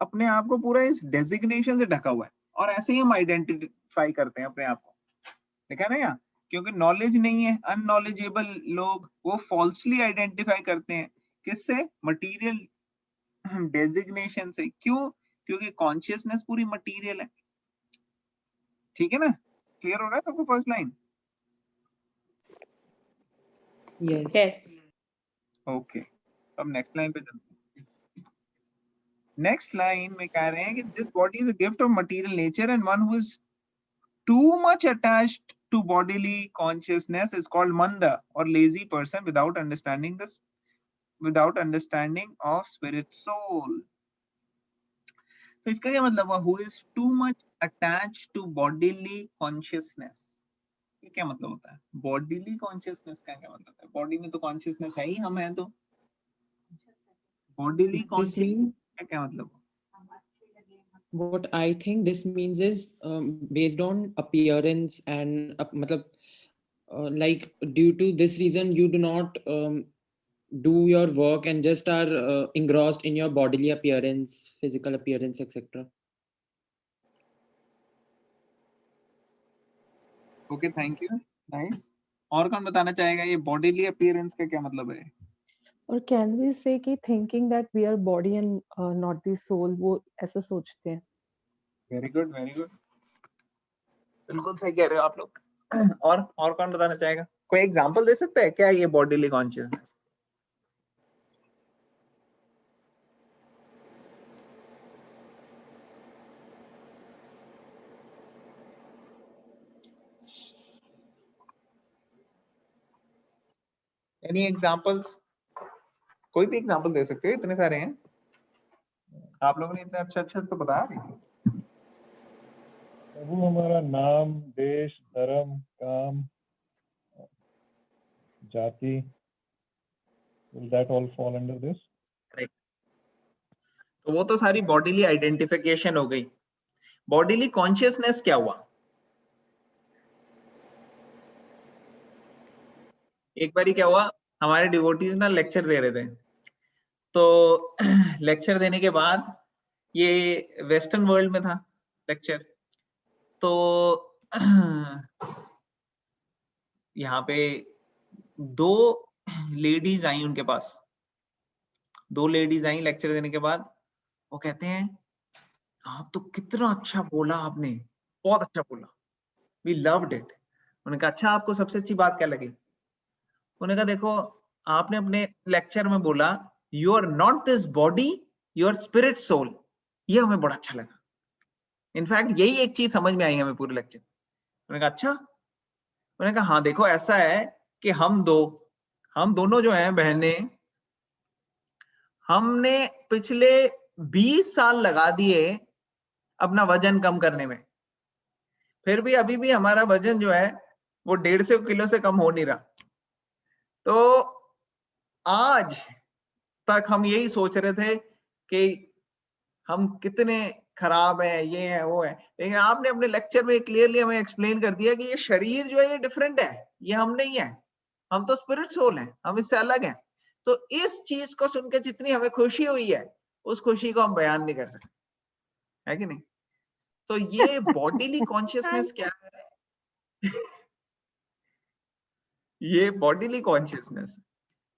अपने आप को पूरा इस डेजिग्नेशन से ढका हुआ है, और ऐसे ही हम आइडेंटिफाई करते हैं अपने आप को, देखा ना यहाँ? क्योंकि नॉलेज नहीं है, अननॉलेजेबल लोग वो फॉल्सली आइडेंटिफाई करते हैं, किससे? मटीरियल डेजिग्नेशन से। क्यों? क्योंकि कॉन्शियसनेस पूरी मटीरियल है। ठीक है ना? क्लियर हो रहा है सबको फर्स्ट लाइन? Yes. ओके, अब नेक्स्ट लाइन पे चलते हैं। नेक्स्ट लाइन में कह रहे हैं कि this body is a gift of material nature and one who is too much attached to bodily consciousness is called manda or lazy person without understanding of spirit soul. तो इसका क्या मतलब हुआ? Who is too much attached to bodily consciousness? ये क्या मतलब होता है? Bodily consciousness का क्या मतलब है? बॉडी में तो कॉन्शियसनेस है ही, हम हैं तो। Bodily consciousness का क्या मतलब? What I think this means is based on appearance and like due to this reason you do not do your work and just are engrossed in your bodily appearance, physical appearance, etc. Okay, thank you, nice. और कौन बताना चाहेगा ये bodily appearance का क्या मतलब है? और कैन वी से कि thinking that we are body and not the soul, वो ऐसा सोचते हैं। वेरी गुड, वेरी गुड, बिल्कुल सही कह रहे हो आप लोग। और कौन बताना चाहेगा? कोई एग्जांपल दे सकता है क्या ये बॉडीली कॉन्शियसनेस? Any examples? कोई भी एग्जांपल दे सकते हो, इतने सारे हैं आप लोगों ने, इतने अच्छा तो बताया नहीं। प्रभु हमारा नाम, देश, धर्म, काम, जाति, will that all fall under this? Correct. तो वो तो सारी बॉडीली आइडेंटिफिकेशन हो गई। बॉडीली कॉन्शियसनेस क्या हुआ? एक बारी क्या हुआ, हमारे डिवोटीज ना लेक्चर दे रहे थे, तो लेक्चर देने के बाद ये वेस्टर्न वर्ल्ड में था लेक्चर, तो यहाँ पे 2 लेडीज आई उनके पास, 2 लेडीज आई लेक्चर देने के बाद। वो कहते हैं आप तो कितना अच्छा बोला आपने, बहुत अच्छा बोला, वी लव्ड इट। उन्होंने कहा अच्छा आपको सबसे अच्छी बात क्या लगी? उन्होंने कहा देखो आपने अपने लेक्चर में बोला you are not this body, you are spirit soul, ये हमें बड़ा अच्छा लगा। इनफैक्ट यही एक चीज समझ में आई हमें पूरे लेक्चर। उन्होंने कहा अच्छा? उन्होंने कहा हाँ देखो ऐसा है कि हम दोनों जो हैं बहनें, हमने पिछले 20 साल लगा दिए अपना वजन कम करने में, फिर भी अभी भी हमारा वजन जो है वो 150 किलो से कम हो नहीं रहा। तो आज तक हम यही सोच रहे थे कि हम कितने खराब हैं, ये है वो है, लेकिन आपने अपने लेक्चर में क्लियरली हमें एक्सप्लेन कर दिया कि ये शरीर जो है ये डिफरेंट है, ये हम नहीं है, हम तो स्पिरिट सोल हैं, हम इससे अलग हैं। तो इस चीज को सुनकर जितनी हमें खुशी हुई है उस खुशी को हम बयान नहीं कर सकते, है कि नहीं? तो ये बॉडीली कॉन्शियसनेस क्या है? ये बॉडीली कॉन्शियसनेस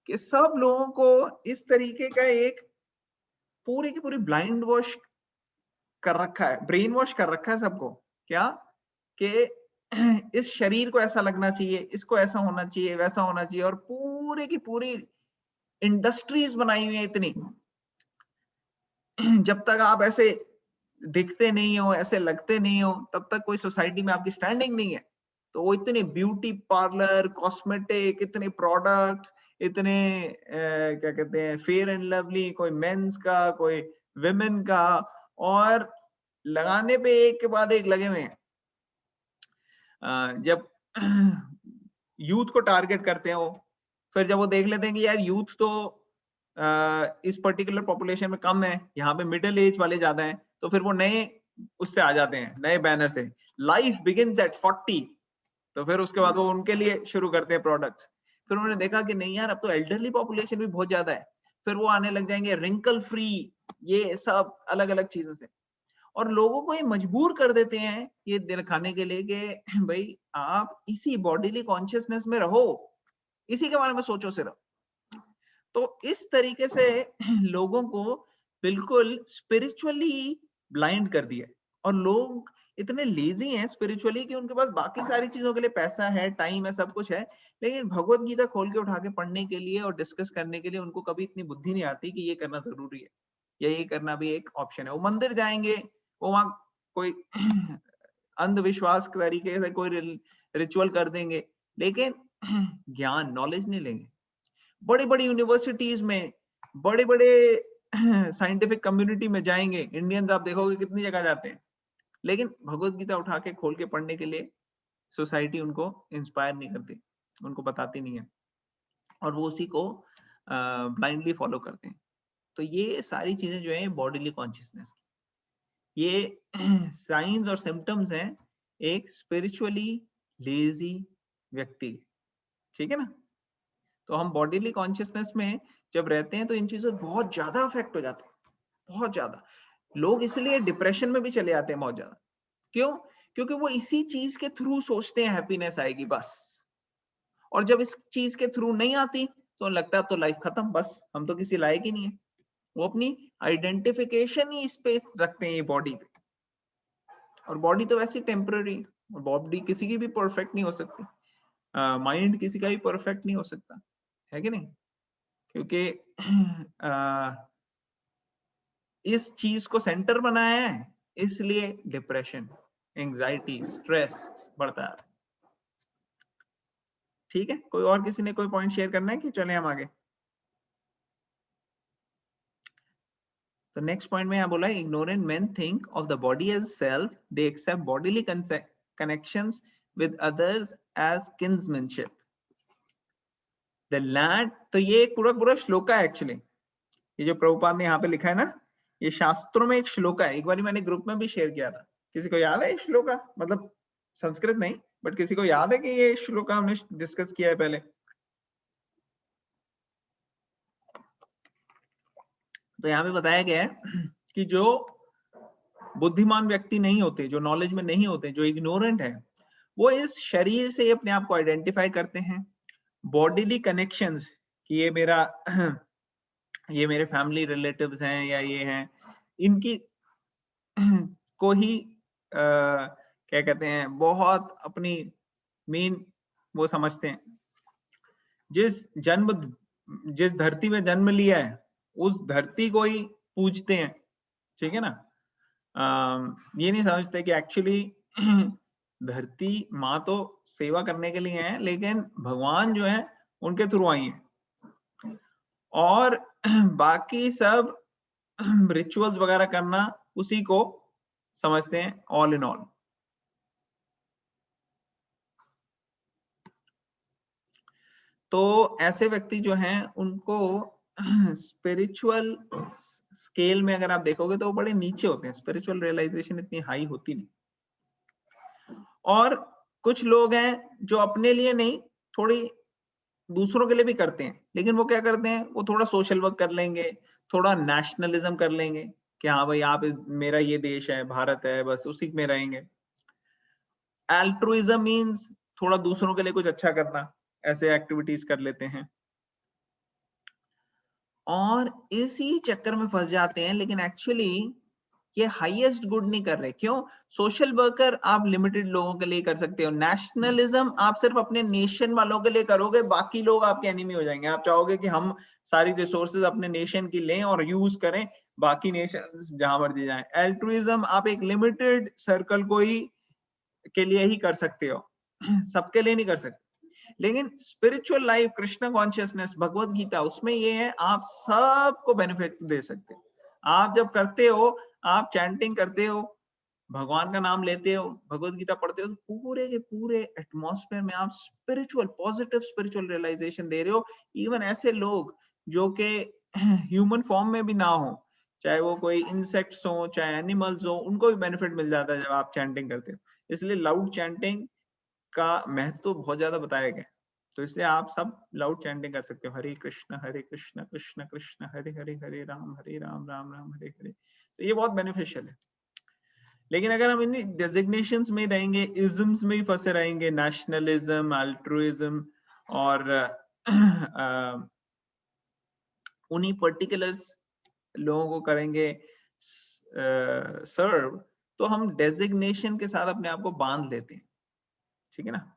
कि सब लोगों को इस तरीके का एक पूरी की पूरी ब्लाइंड वॉश कर रखा है, ब्रेन वॉश कर रखा है सबको, क्या कि इस शरीर को ऐसा लगना चाहिए, इसको ऐसा होना चाहिए, वैसा होना चाहिए, और पूरी की पूरी इंडस्ट्रीज बनाई हुई है इतनी। जब तक आप ऐसे दिखते नहीं हो, ऐसे लगते नहीं हो, तब तक कोई सोसाइटी में आपकी स्टैंडिंग नहीं है। तो वो इतने ब्यूटी पार्लर, कॉस्मेटिक, इतने प्रोडक्ट्स, इतने क्या कहते हैं फेयर एंड लवली, कोई मेंस का, कोई विमेन का, और लगाने पे एक के बाद एक लगे हुए हैं। जब यूथ को टारगेट करते हैं वो, फिर जब वो देख लेते हैं कि यार यूथ तो इस पर्टिकुलर पॉपुलेशन में कम है, यहाँ पे मिडिल एज वाले ज्यादा हैं, तो फिर वो नए उससे आ जाते हैं, नए बैनर से, लाइफ बिगिंस एट 40। तो फिर उसके बाद वो उनके लिए शुरू करते हैं प्रोडक्ट्स। फिर उन्होंने देखा कि नहीं यार अब तो एल्डरली पॉपुलेशन भी बहुत ज्यादा है, फिर वो आने लग जाएंगे रिंकल फ्री, ये सब अलग अलग चीजों से, और लोगों को ये मजबूर कर देते हैं ये दिखाने के लिए कि भाई आप इसी बॉडीली कॉन्शियसनेस में रहो, इसी के बारे में सोचो सिर्फ। तो इस तरीके से लोगों को बिल्कुल स्पिरिचुअली ब्लाइंड कर दिया, और लोग इतने लेजी हैं स्पिरिचुअली कि उनके पास बाकी सारी चीजों के लिए पैसा है, टाइम है, सब कुछ है, लेकिन भगवत गीता खोल के उठा के पढ़ने के लिए और डिस्कस करने के लिए उनको कभी इतनी बुद्धि नहीं आती कि ये करना जरूरी है या ये करना भी एक ऑप्शन है। वो मंदिर जाएंगे, वो वहां कोई अंधविश्वास के तरीके से कोई रिचुअल कर देंगे, लेकिन ज्ञान, नॉलेज नहीं लेंगे। बड़ी बड़ी यूनिवर्सिटीज में, बड़े बड़े साइंटिफिक कम्युनिटी में जाएंगे, इंडियंस आप देखोगे कितनी जगह जाते हैं, लेकिन भगवत गीता उठा के खोल के पढ़ने के लिए सोसाइटी उनको इंस्पायर नहीं करती, उनको बताती नहीं है, और वो उसी को ब्लाइंडली फॉलो करते हैं। तो ये सारी चीजें जो है बॉडीली कॉन्शियसनेस की, ये साइंस और सिम्टम्स हैं एक स्पिरिचुअली लेजी व्यक्ति, ठीक है ना? तो हम बॉडीली कॉन्शियसनेस में जब रहते हैं तो इन चीजों बहुत ज्यादा अफेक्ट हो जाते हैं, बहुत ज्यादा। लोग इसलिए डिप्रेशन में भी चले आते हैं बहुत ज्यादा। क्यों? क्योंकि वो इसी चीज के थ्रू सोचते हैं हैप्पीनेस आएगी बस। और जब इस चीज के थ्रू नहीं आती तो लगता है अब तो लाइफ खत्म, बस हम तो किसी लायक ही नहीं है। वो अपनी आइडेंटिफिकेशन ही इस पे रखते हैं, ये बॉडी पे। और बॉडी तो वैसे टेम्पररी, बॉडी किसी की भी परफेक्ट नहीं हो सकती, माइंड किसी का भी परफेक्ट नहीं हो सकता, है कि नहीं? क्योंकि इस चीज को सेंटर बनाया है, इसलिए डिप्रेशन, एंजाइटी, स्ट्रेस बढ़ता है। ठीक है, कोई और किसी ने कोई पॉइंट शेयर करना है कि चले हम आगे? तो नेक्स्ट पॉइंट में यहाँ बोला है, ignorant men think of the body as self, they accept bodily connections with others as kinsmanship. The land, तो ये एक पूरा श्लोक है एक्चुअली, ये जो प्रभुपाद ने यहाँ पे लिखा है ना, ये शास्त्रों में एक श्लोक है। एक बार मैंने ग्रुप में भी शेयर किया था, किसी को याद है इस श्लोक का? मतलब संस्कृत नहीं, बट किसी को याद है कि ये श्लोक हमने डिस्कस किया है पहले? तो यहाँ पे बताया गया है कि जो बुद्धिमान व्यक्ति नहीं होते, जो नॉलेज में नहीं होते, जो इग्नोरेंट है, वो इस शरीर से अपने आप को आइडेंटिफाई करते हैं। बॉडीली कनेक्शंस, कि ये मेरा ये मेरे फैमिली रिलेटिव्स हैं या ये हैं, इनकी को ही क्या कहते हैं, बहुत अपनी मेन वो समझते हैं। जिस धरती में जन्म लिया है उस धरती को ही पूजते हैं, ठीक है ना? ये नहीं समझते कि एक्चुअली धरती माँ तो सेवा करने के लिए है, लेकिन भगवान जो है उनके थ्रू आई है। और बाकी सब रिचुअल्स वगैरह करना उसी को समझते हैं ऑल इन ऑल। तो ऐसे व्यक्ति जो हैं उनको स्पिरिचुअल स्केल में अगर आप देखोगे तो वो बड़े नीचे होते हैं, स्पिरिचुअल रियलाइजेशन इतनी हाई होती नहीं। और कुछ लोग हैं जो अपने लिए नहीं, थोड़ी दूसरों के लिए भी करते हैं, लेकिन वो क्या करते हैं, वो थोड़ा सोशल वर्क कर लेंगे, थोड़ा नेशनलिज्म कर लेंगे कि हाँ भाई आप मेरा ये देश है, भारत है, बस उसी में रहेंगे। एल्ट्रुइज्म मीन्स थोड़ा दूसरों के लिए कुछ अच्छा करना, ऐसे एक्टिविटीज कर लेते हैं और इसी चक्कर में फंस जाते हैं। लेकिन एक्चुअली ये हाईएस्ट गुड नहीं कर रहे। क्यों? सोशल वर्कर आप लिमिटेड लोगों के लिए कर सकते हो, नेशनलिज्म आप सिर्फ अपने नेशन वालों के लिए करोगे, बाकी लोग आपके एनिमी हो जाएंगे। आप चाहोगे कि हम सारी रिसोर्सेज अपने नेशन की लें और यूज करें, बाकी नेशन जहां मर्जी जाएं। एल्ट्रुइज्म आप एक लिमिटेड सर्कल को ही के लिए ही कर सकते हो, सबके लिए नहीं कर सकते। लेकिन spiritual life, Krishna consciousness, Bhagavad Gita, उसमें ये है आप सबको बेनिफिट दे सकते हो। आप जब करते हो, आप चैंटिंग करते हो, भगवान का नाम लेते हो, भगवत गीता पढ़ते हो, तो पूरे के पूरे एटमॉस्फेयर में आप स्पिरिचुअल, पॉजिटिव स्पिरिचुअल रियलाइजेशन दे रहे हो। इवन ऐसे लोग जो कि ह्यूमन फॉर्म में भी ना हो, चाहे वो कोई इंसेक्ट्स हो, चाहे एनिमल्स हो, उनको भी बेनिफिट मिल जाता है जब आप चैंटिंग करते हो। इसलिए लाउड चैंटिंग का महत्व तो बहुत ज्यादा बताया गया, तो इसलिए आप सब लाउड चैंटिंग कर सकते हो, हरे कृष्ण कृष्ण कृष्ण हरे हरे, हरे राम राम राम हरे हरे। तो ये बहुत बेनिफिशियल है। लेकिन अगर हम इन डेजिग्नेशंस में रहेंगे, इज्म्स में ही फंसे रहेंगे, नेशनलिज्म, अल्ट्रुइज्म और उन्हीं पर्टिकुलर्स लोगों को करेंगे सर्व, तो हम डेजिग्नेशन के साथ अपने आप को बांध लेते हैं, ठीक है ना?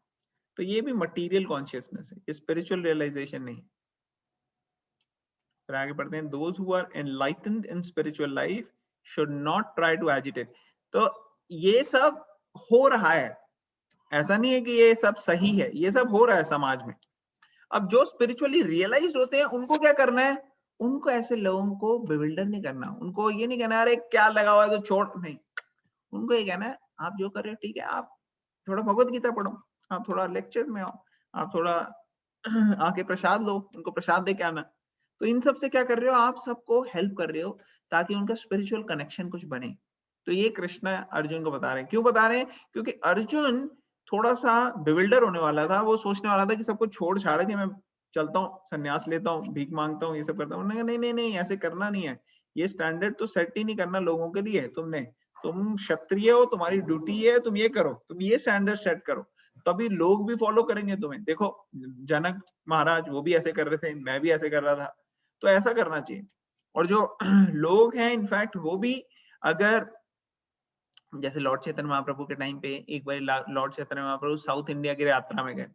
तो ये भी मटेरियल कॉन्शियसनेस है, ये स्पिरिचुअल रियलाइजेशन नहीं। फिर आगे पढ़ते हैं, those who are enlightened in spiritual life should not try to agitate. तो ये सब हो रहा है, ऐसा नहीं है कि ये सब सही है, ये सब हो रहा है समाज में। अब जो स्पिरिचुअली रियलाइज्ड होते हैं उनको क्या करना है, उनको ऐसे लोगों को बिविल्डर नहीं करना, उनको ये नहीं कहना अरे क्या लगा हुआ है तो छोड़, नहीं, उनको ये कहना है आप जो कर रहे हो ठीक है, आप थोड़ा भगवत गीता पढ़ो, आप थोड़ा लेक्चर्स में आओ, आप थोड़ा आके प्रसाद लो, उनको प्रसाद दे के आना। तो इन सब से क्या कर रहे हो, आप सबको हेल्प कर रहे हो ताकि उनका स्पिरिचुअल कनेक्शन कुछ बने। तो ये कृष्ण अर्जुन को बता रहे हैं। क्यों बता रहे हैं? क्योंकि अर्जुन थोड़ा सा बिविल्डर होने वाला था, वो सोचने वाला था कि सबको छोड़ छाड़ के मैं चलता हूँ, संन्यास लेता हूँ, भीख मांगता हूँ, ये सब करता हूँ। नहीं नहीं नहीं, ऐसे करना नहीं है, ये स्टैंडर्ड तो सेट ही नहीं करना लोगों के लिए तुमने, तुम क्षत्रिय हो, तुम्हारी ड्यूटी है, तुम ये करो, तुम ये स्टैंडर्ड सेट करो, तभी लोग भी फॉलो करेंगे तुम्हें। देखो जनक महाराज वो भी ऐसे कर रहे थे, मैं भी ऐसे कर रहा था, तो ऐसा करना चाहिए। और जो लोग हैं इनफैक्ट वो भी, अगर जैसे लॉर्ड चैतन्य महाप्रभु के टाइम पे एक बार Lord Chaitanya Mahaprabhu south India की यात्रा में गए,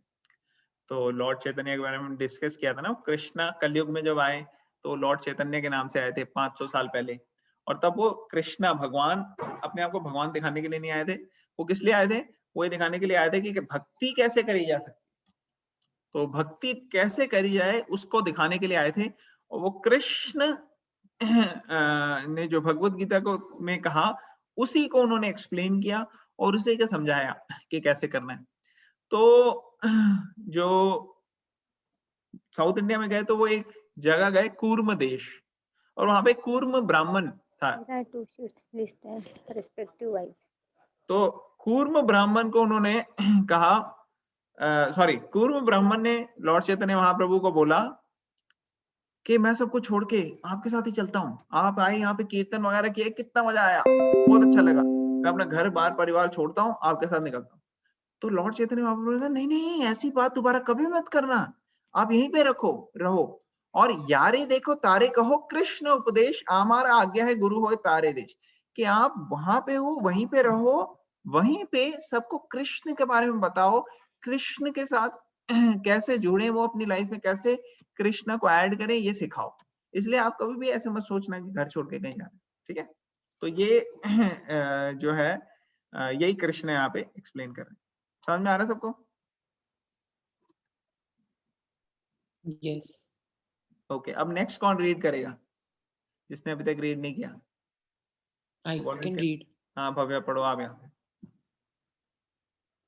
तो लॉर्ड चैतन्य के बारे में डिस्कस किया था ना, कृष्णा कलयुग में जब आए तो लॉर्ड चैतन्य के नाम से आए थे 500 साल पहले, और तब वो कृष्णा भगवान अपने आप को भगवान दिखाने के लिए नहीं आए थे, वो किस लिए आए थे, वो ये दिखाने के लिए आए थे कि भक्ति कैसे करी जा सकती, तो भक्ति कैसे करी जाए उसको दिखाने के लिए आए थे। और वो कृष्ण ने जो भगवत गीता को में कहा उसी को उन्होंने एक्सप्लेन किया और उसे के समझाया कि कैसे करना है। तो जो साउथ इंडिया में गए तो वो एक जगह गए कूर्म देश, और वहां पे कूर्म ब्राह्मण था। तो कूर्म ब्राह्मण को उन्होंने कहा, सॉरी कूर्म ब्राह्मण ने लॉर्ड चैतन्य महाप्रभु को बोला कि मैं सबको छोड़ के आपके साथ ही चलता हूँ, आप आए यहाँ पे कीर्तन वगैरह किए, कितना मजा आया, बहुत अच्छा लगा, मैं अपना घर बार परिवार छोड़ता हूँ, आपके साथ निकलता हूँ। तो लॉर्ड चैतन्य महाप्रभु ने कहा नहीं नहीं ऐसी बात दोबारा कभी मत करना, आप यहीं पे रहो, और यारे देखो तारे कहो, कृष्ण उपदेश हमारा आज्ञा है, गुरु हो तारे देश, कि आप वहां पे हो, वहीं पे रहो, वहीं पे सबको कृष्ण के बारे में बताओ, कृष्ण के साथ कैसे जुड़े वो अपनी लाइफ में, कैसे कृष्ण को ऐड करें, ये सिखाओ। इसलिए आप कभी भी ऐसे मत सोचना कि घर छोड़ के कहीं जाना, ठीक है। तो ये जो है यही कृष्ण यहाँ पे एक्सप्लेन कर रहे हैं। समझ में आ रहा है सबको? Yes. ओके, अब नेक्स्ट कौन रीड करेगा जिसने अभी तक रीड नहीं किया? I can read. हाँ भव्या पढ़ो आप,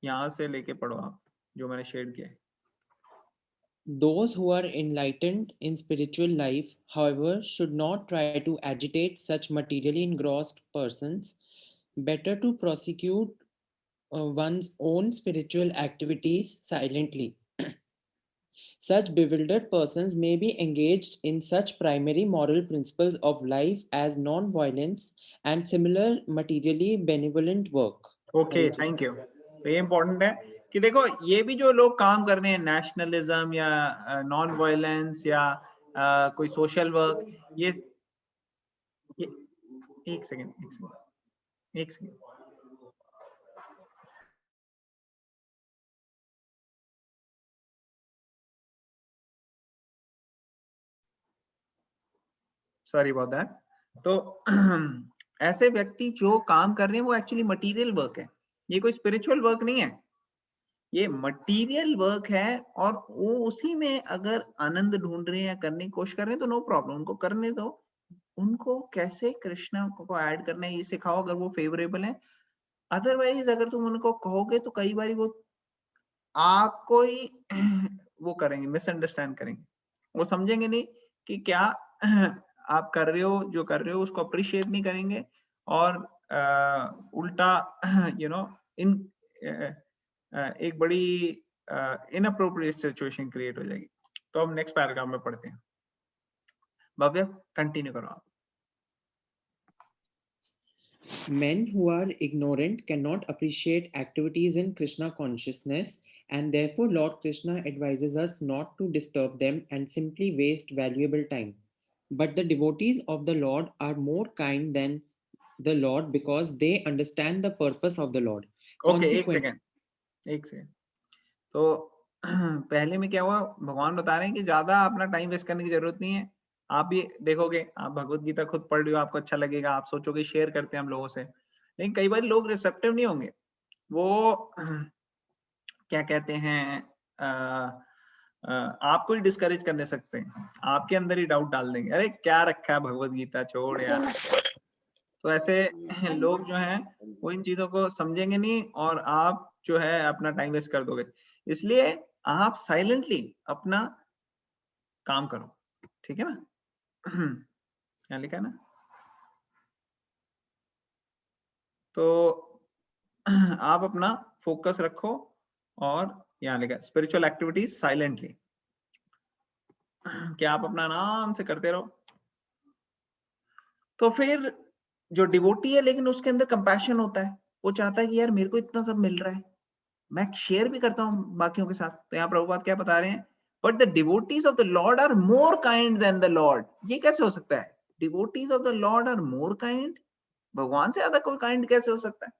यहाँ से लेके पढ़ो आप जो मैंने शेयर किया है। Those who are enlightened in spiritual life, however, should not try to agitate such materially engrossed persons. Better to prosecute one's own spiritual activities silently. Such bewildered persons may be engaged in such primary moral principles of life as non-violence and similar materially benevolent work. Okay, thank you. तो ये important है कि देखो ये भी जो लोग काम कर रहे हैं, नेशनलिज्म या नॉन वायलेंस या कोई सोशल वर्क, ये एक सेकेंड सॉरी अबाउट दैट। तो ऐसे व्यक्ति जो काम कर रहे हैं वो एक्चुअली मटेरियल वर्क है, ये कोई स्पिरिचुअल वर्क नहीं है, ये मटेरियल वर्क है, और वो उसी में अगर आनंद ढूंढ रहे हैं, करने की कोशिश कर रहे हैं, तो नो प्रॉब्लम, उनको करने दो। उनको कैसे कृष्णा को ऐड करना है ये सिखाओ अगर वो फेवरेबल है। अदरवाइज अगर तुम उनको कहोगे तो कई बार वो आपको ही वो करेंगे, मिसअंडरस्टैंड करेंगे, वो समझेंगे नहीं कि क्या आप कर रहे हो, जो कर रहे हो उसको अप्रिशिएट नहीं करेंगे, और उल्टा इन एक बड़ी इनअप्रोप्रिएट सिचुएशन क्रिएट हो जाएगी। तो हम नेक्स्ट पैराग्राफ में पढ़ते हैं। भव्य कंटिन्यू करो आप। Men who are ignorant cannot appreciate activities in Krishna consciousness, and therefore Lord Krishna advises us not to disturb them and simply waste valuable time. But the devotees of the Lord are more kind than the Lord because they understand the purpose of the Lord. Okay, एक second. तो पहले में क्या हुआ, भगवान बता रहे हैं कि ज्यादा अपना टाइम वेस्ट करने की जरूरत नहीं है। आप भी देखोगे, आप भगवत गीता खुद पढ़ रहे हो, आपको अच्छा लगेगा, आप सोचोगे शेयर करते हैं हम लोगों से, लेकिन कई बार लोग रिसेप्टिव नहीं होंगे, वो क्या कहते हैं आपको ही डिस्करेज करने सकते हैं, आपके अंदर ही डाउट डाल देंगे, अरे क्या रखा है भगवत गीता, छोड़ यार। तो ऐसे लोग जो हैं वो इन चीजों को समझेंगे नहीं, और आप जो है अपना टाइम वेस्ट कर दोगे। इसलिए आप साइलेंटली अपना काम करो, ठीक है ना। क्या लिखा है ना, तो आप अपना फोकस रखो, और यहाँ लिखा स्पिरिचुअल एक्टिविटीज साइलेंटली, क्या आप अपना आराम से करते रहो। तो फिर जो डिवोटी है लेकिन उसके अंदर कंपैशन होता है, वो चाहता है कि यार मेरे को इतना सब मिल रहा है, मैं शेयर भी करता हूँ बाकियों के साथ। तो यहाँ प्रभुपाद क्या बता रहे हैं, but the devotees of the Lord are more kind than the Lord. ये कैसे हो सकता है? Devotees of the Lord are more kind, भगवान से ज्यादा कोई काइंड कैसे हो सकता है?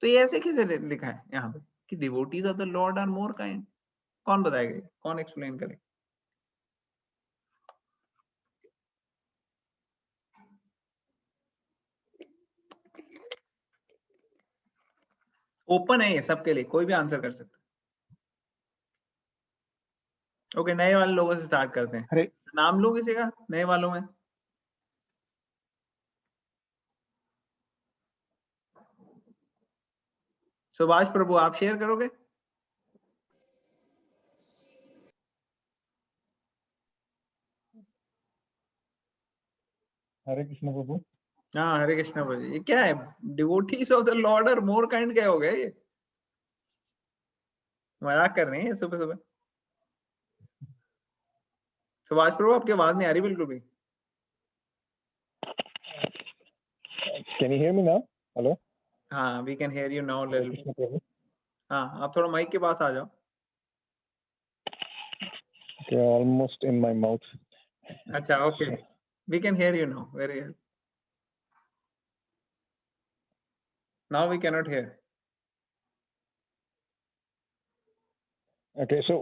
तो ये ऐसे कैसे लिखा है यहाँ पे कि devotees of the Lord are more kind? कौन बताएगा? कौन एक्सप्लेन करेगा? ओपन है ये सबके लिए, कोई भी आंसर कर सकता है। ओके, नए वाले लोगों से स्टार्ट करते हैं। अरे नाम लो किसी का नए वालों में। सुभाष प्रभु, आप शेयर करोगे? हरे कृष्ण प्रभु। हाँ, हरे कृष्णा प्रभु। ये क्या है? Devotees of the Lord are more kind क्या हो गया ये? मजाक कर रहे हैं सुबह सुबह। सुभाष प्रभु, आपकी आवाज नहीं आ रही बिल्कुल भी। Can you hear me now? Hello? हाँ, we can hear you now Hare little bit. Krishna प्रभु। हाँ, आप थोड़ा माइक के पास आ जाओ। Okay, almost in my mouth. अच्छा, okay, we can hear you now very well. Now we cannot hear. Okay, so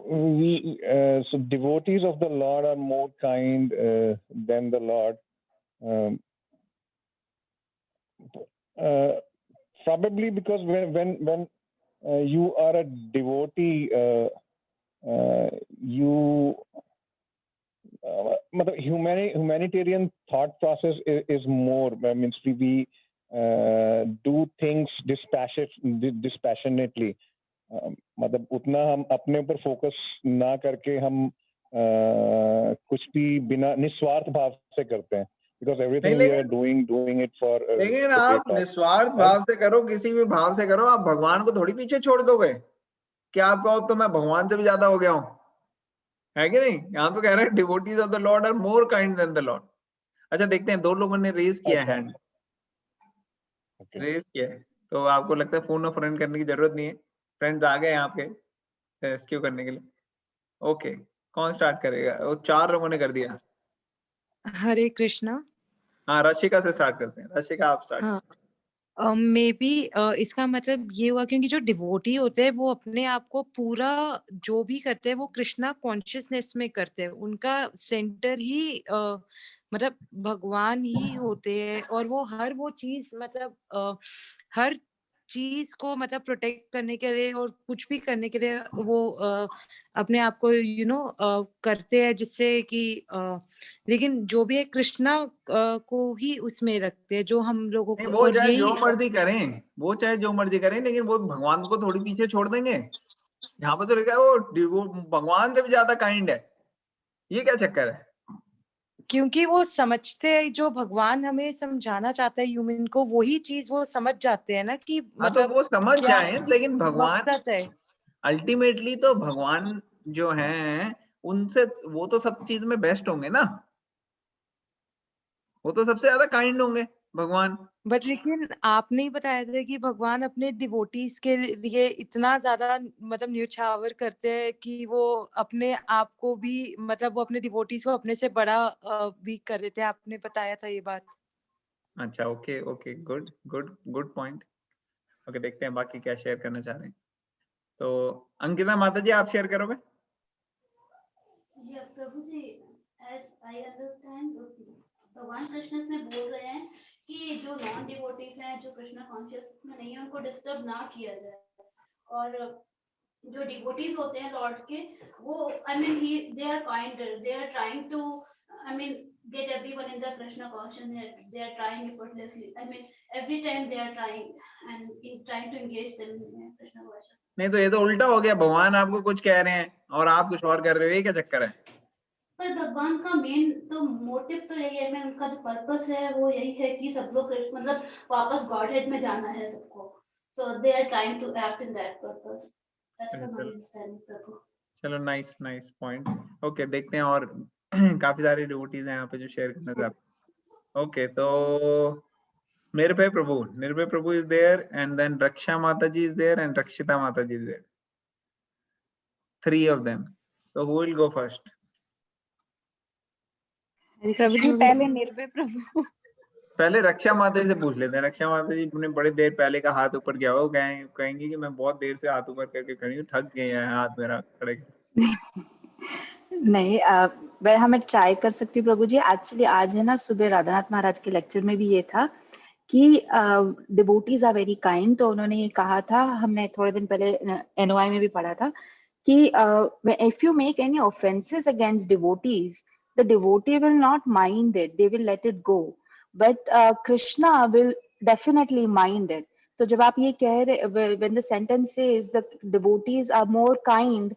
so devotees of the Lord are more kind than the Lord. Probably because when you are a devotee, you humanitarian thought process is more. Means we do things dispassionately. मतलब उतना हम अपने ऊपर focus ना करके हम कुछ भी बिना निस्वार्थ भाव से करते हैं, because everything we are doing it for लेकिन आप निस्वार्थ भाव से करो, किसी भी भाव से करो, आप भगवान को थोड़ी पीछे छोड़ दोगे। क्या आप कहो तो मैं भगवान से भी ज्यादा हो गया हूँ, है कि नहीं? यहाँ तो कह रहे हैं devotees of the Lord are more kind than the Lord. अच्छा, देखते हैं, दो लोगों ने रेज किया है हैंड, रेज किया है, तो आपको लगता है फोन और फ्रेंड करने की जरूरत नहीं है, फ्रेंड्स आ गए आपके रेस्क्यू करने के लिए। ओके, कौन स्टार्ट करेगा? वो 4 लोगों ने कर दिया। हरे कृष्णा। हाँ, रशिका से स्टार्ट करते हैं। रशिका, आप स्टार्ट। हाँ, मे बी इसका मतलब ये हुआ क्योंकि जो डिवोटी होते हैं वो अपने आप को पूरा जो भी करते हैं वो कृष्णा कॉन्शियसनेस में करते हैं, उनका सेंटर ही मतलब भगवान ही होते हैं, और वो हर वो चीज मतलब हर चीज को मतलब प्रोटेक्ट करने के लिए और कुछ भी करने के लिए वो अपने आप को करते हैं, जिससे कि लेकिन जो भी है कृष्णा को ही उसमें रखते हैं, जो हम लोगों नहीं, को। वो और चाहे यही जो मर्जी करें, वो चाहे जो मर्जी करें, लेकिन वो भगवान को थोड़ी पीछे छोड़ देंगे। यहाँ पे तो लिखा है वो भगवान से भी ज्यादा काइंड है। ये क्या चक्कर है? क्योंकि वो समझते हैं, जो भगवान हमें समझाना चाहता है ह्यूमन को, वही चीज वो समझ जाते हैं ना कि हाँ, तो मतलब वो समझ क्या जाए, लेकिन भगवान मकसद है। अल्टीमेटली तो भगवान जो है उनसे, वो तो सब चीज में बेस्ट होंगे ना, वो तो सबसे ज्यादा काइंड होंगे भगवान। बट लेकिन आपने ही बताया था कि भगवान अपने डिवोटीज के लिए इतना ज्यादा मतलब न्यौछावर करते हैं कि वो अपने आप को भी मतलब वो अपने डिवोटीज को अपने से बड़ा वीक कर रहे थे, आपने बताया था ये बात। अच्छा, okay okay, good good good point. Okay, देखते हैं बाकी क्या शेयर करना चाह रहे हैं। तो अंकिता माता जी, आप शेयर करोगे? प्रभु जी, as I understand, भगवान कृष्ण इसमें बोल रहे हैं कि जो नॉन डिवोटीज हैं, जो कृष्ण कॉन्शियस में नहीं है, उनको डिस्टर्ब ना किया जाए, और जो डिवोटीज होते हैं लॉर्ड के, वो I mean they are kinder, they are trying to I mean get everyone in the Krishna consciousness. They are trying effortlessly. I mean, every time they are trying trying to engage them in Krishna consciousness. नहीं, तो ये तो उल्टा हो गया, भगवान आपको कुछ कह रहे हैं और आप कुछ और कर रहे हो, ये क्या चक्कर है? पर भगवान का मेन तो मोटिव तो यही है, उनका जो पर्पस है वो यही है कि सब लोग मतलब वापस गॉडहेड में जाना है सबको, so they are trying to act in that purpose, that's my understanding prabhu. चलो, नाइस नाइस पॉइंट। ओके, देखते हैं, और काफी सारे डिवोटीज हैं यहाँ पे जो शेयर करना चाहते हैं। ओके, तो Nirbhay Prabhu is there, and then Raksha Mataji is there, and Rakshita Mataji is there. 3 of them. So who will go first? प्रभु जी पहले निर्भय प्रभु। पहले रक्षा माता जी से पूछ लेते हैं। रक्षा माता जी ने बड़े देर पहले का हाथ ऊपर किया, वो कहेंगे कि मैं बहुत देर से हाथ ऊपर करके खड़ी हूँ, थक गए हैं हाथ मेरा खड़े। नहीं, वह हमें ट्राई कर सकती हूँ प्रभु जी। एक्चुअली आज है ना, सुबह राधानाथ महाराज के लेक्चर में भी ये था कि डिवोटीज आर वेरी काइंड। तो उन्होंने ये कहा था, हमने थोड़े दिन पहले NOI में भी पढ़ा था कि if you make any offences against devotees, the devotee will not mind it, they will let it go, but Krishna will definitely mind it. तो जब आप ये कह रहे, when the sentence says the devotees are more kind,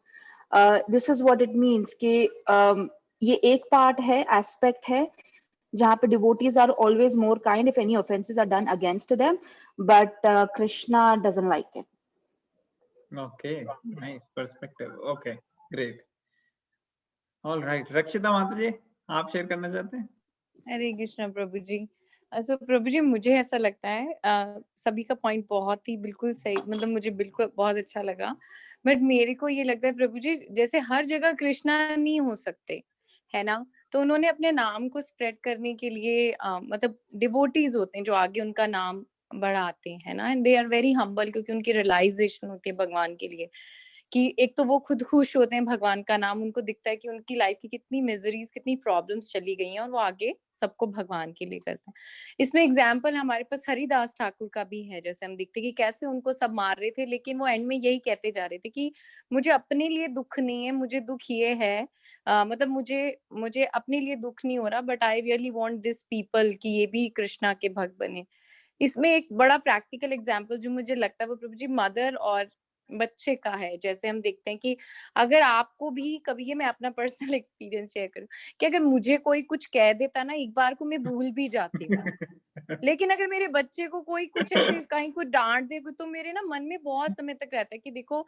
this is what it means कि ये एक part है, एस्पेक्ट है जहाँ पे devotees are always more kind if any offenses are done against them, but Krishna doesn't like it. Okay, nice perspective. Okay, great. All right, Rakshita माता जी, आप share करना चाहते हैं? हरे कृष्णा प्रभु जी। सो प्रभु जी, मुझे ऐसा लगता है सभी का पॉइंट बहुत ही बिल्कुल सही, मतलब मुझे बिल्कुल बहुत अच्छा लगा। बट मेरे को ये लगता है प्रभु जी, जैसे हर जगह कृष्णा नहीं हो सकते, है ना, तो उन्होंने अपने नाम को स्प्रेड करने के लिए मतलब डिवोटीज होते हैं जो आगे उनका नाम बढ़ाते हैं, है ना, and they are very humble, क्योंकि उनकी रियलाइजेशन होती है भगवान के लिए कि एक तो वो खुद खुश होते हैं भगवान का नाम, उनको दिखता है कि उनकी लाइफ की कितनी मिजरीज, कितनी प्रॉब्लम्स चली गई हैं, और वो आगे सबको भगवान के लिए करते हैं। इसमें एग्जाम्पल हमारे पास हरिदास ठाकुर का भी है, जैसे हम दिखते कि कैसे उनको सब मार रहे थे, लेकिन वो एंड में यही कहते जा रहे थे कि मुझे अपने लिए दुख नहीं है, मुझे दुख ये है, मतलब मुझे अपने लिए दुख नहीं हो रहा, but I really want this people कि ये भी कृष्णा के भक्त बने। इसमें एक बड़ा प्रैक्टिकल एग्जाम्पल जो मुझे लगता है वो प्रभु जी मदर और बच्चे का है। जैसे हम देखते हैं कि अगर आपको भी कभी, ये मैं अपना पर्सनल एक्सपीरियंस शेयर करूं, कि अगर मुझे कोई कुछ कह देता ना, एक बार को मैं भूल भी जाती हूँ, लेकिन अगर मेरे बच्चे को कोई कुछ ऐसे कहीं कुछ डांट दे तो मेरे ना मन में बहुत समय तक रहता है कि देखो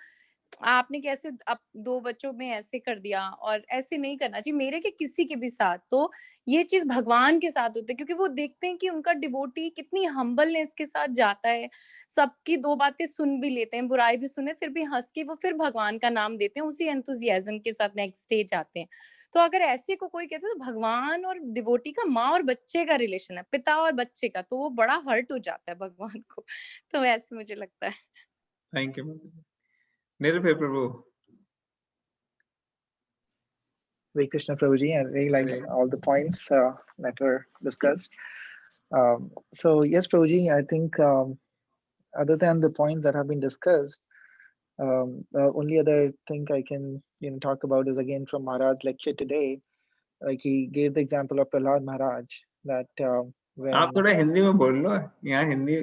आपने कैसे अब 2 बच्चों में ऐसे कर दिया, और ऐसे नहीं करना चाहिए मेरे के किसी के भी साथ। तो ये चीज भगवान के साथ होता है, क्योंकि वो देखते हैं कि उनका डिवोटी कितनी हम्बलनेस के साथ जाता है, सबकी 2 बातें सुन भी लेते हैं, बुराई भी सुने, फिर भी हंस के वो फिर भगवान का नाम देते हैं, उसी एंथुसियाज्म के साथ नेक्स्ट स्टेज आते हैं। तो अगर ऐसे को कोई कहते हैं तो भगवान और डिवोटी का माँ और बच्चे का रिलेशन है, पिता और बच्चे का, तो वो बड़ा हर्ट हो जाता है भगवान को। तो ऐसे मुझे लगता है। थैंक यू निर्भय प्रभु। Hare Krishna Prabhuji, I really like all the points that were discussed. So yes, Prabhuji, I think other than the points that have been discussed, the only other thing I can talk about is again from Maharaj's lecture today. Like he gave the example of Prahlad Maharaj that when आप थोड़ा हिंदी में बोल लो, यहाँ हिंदी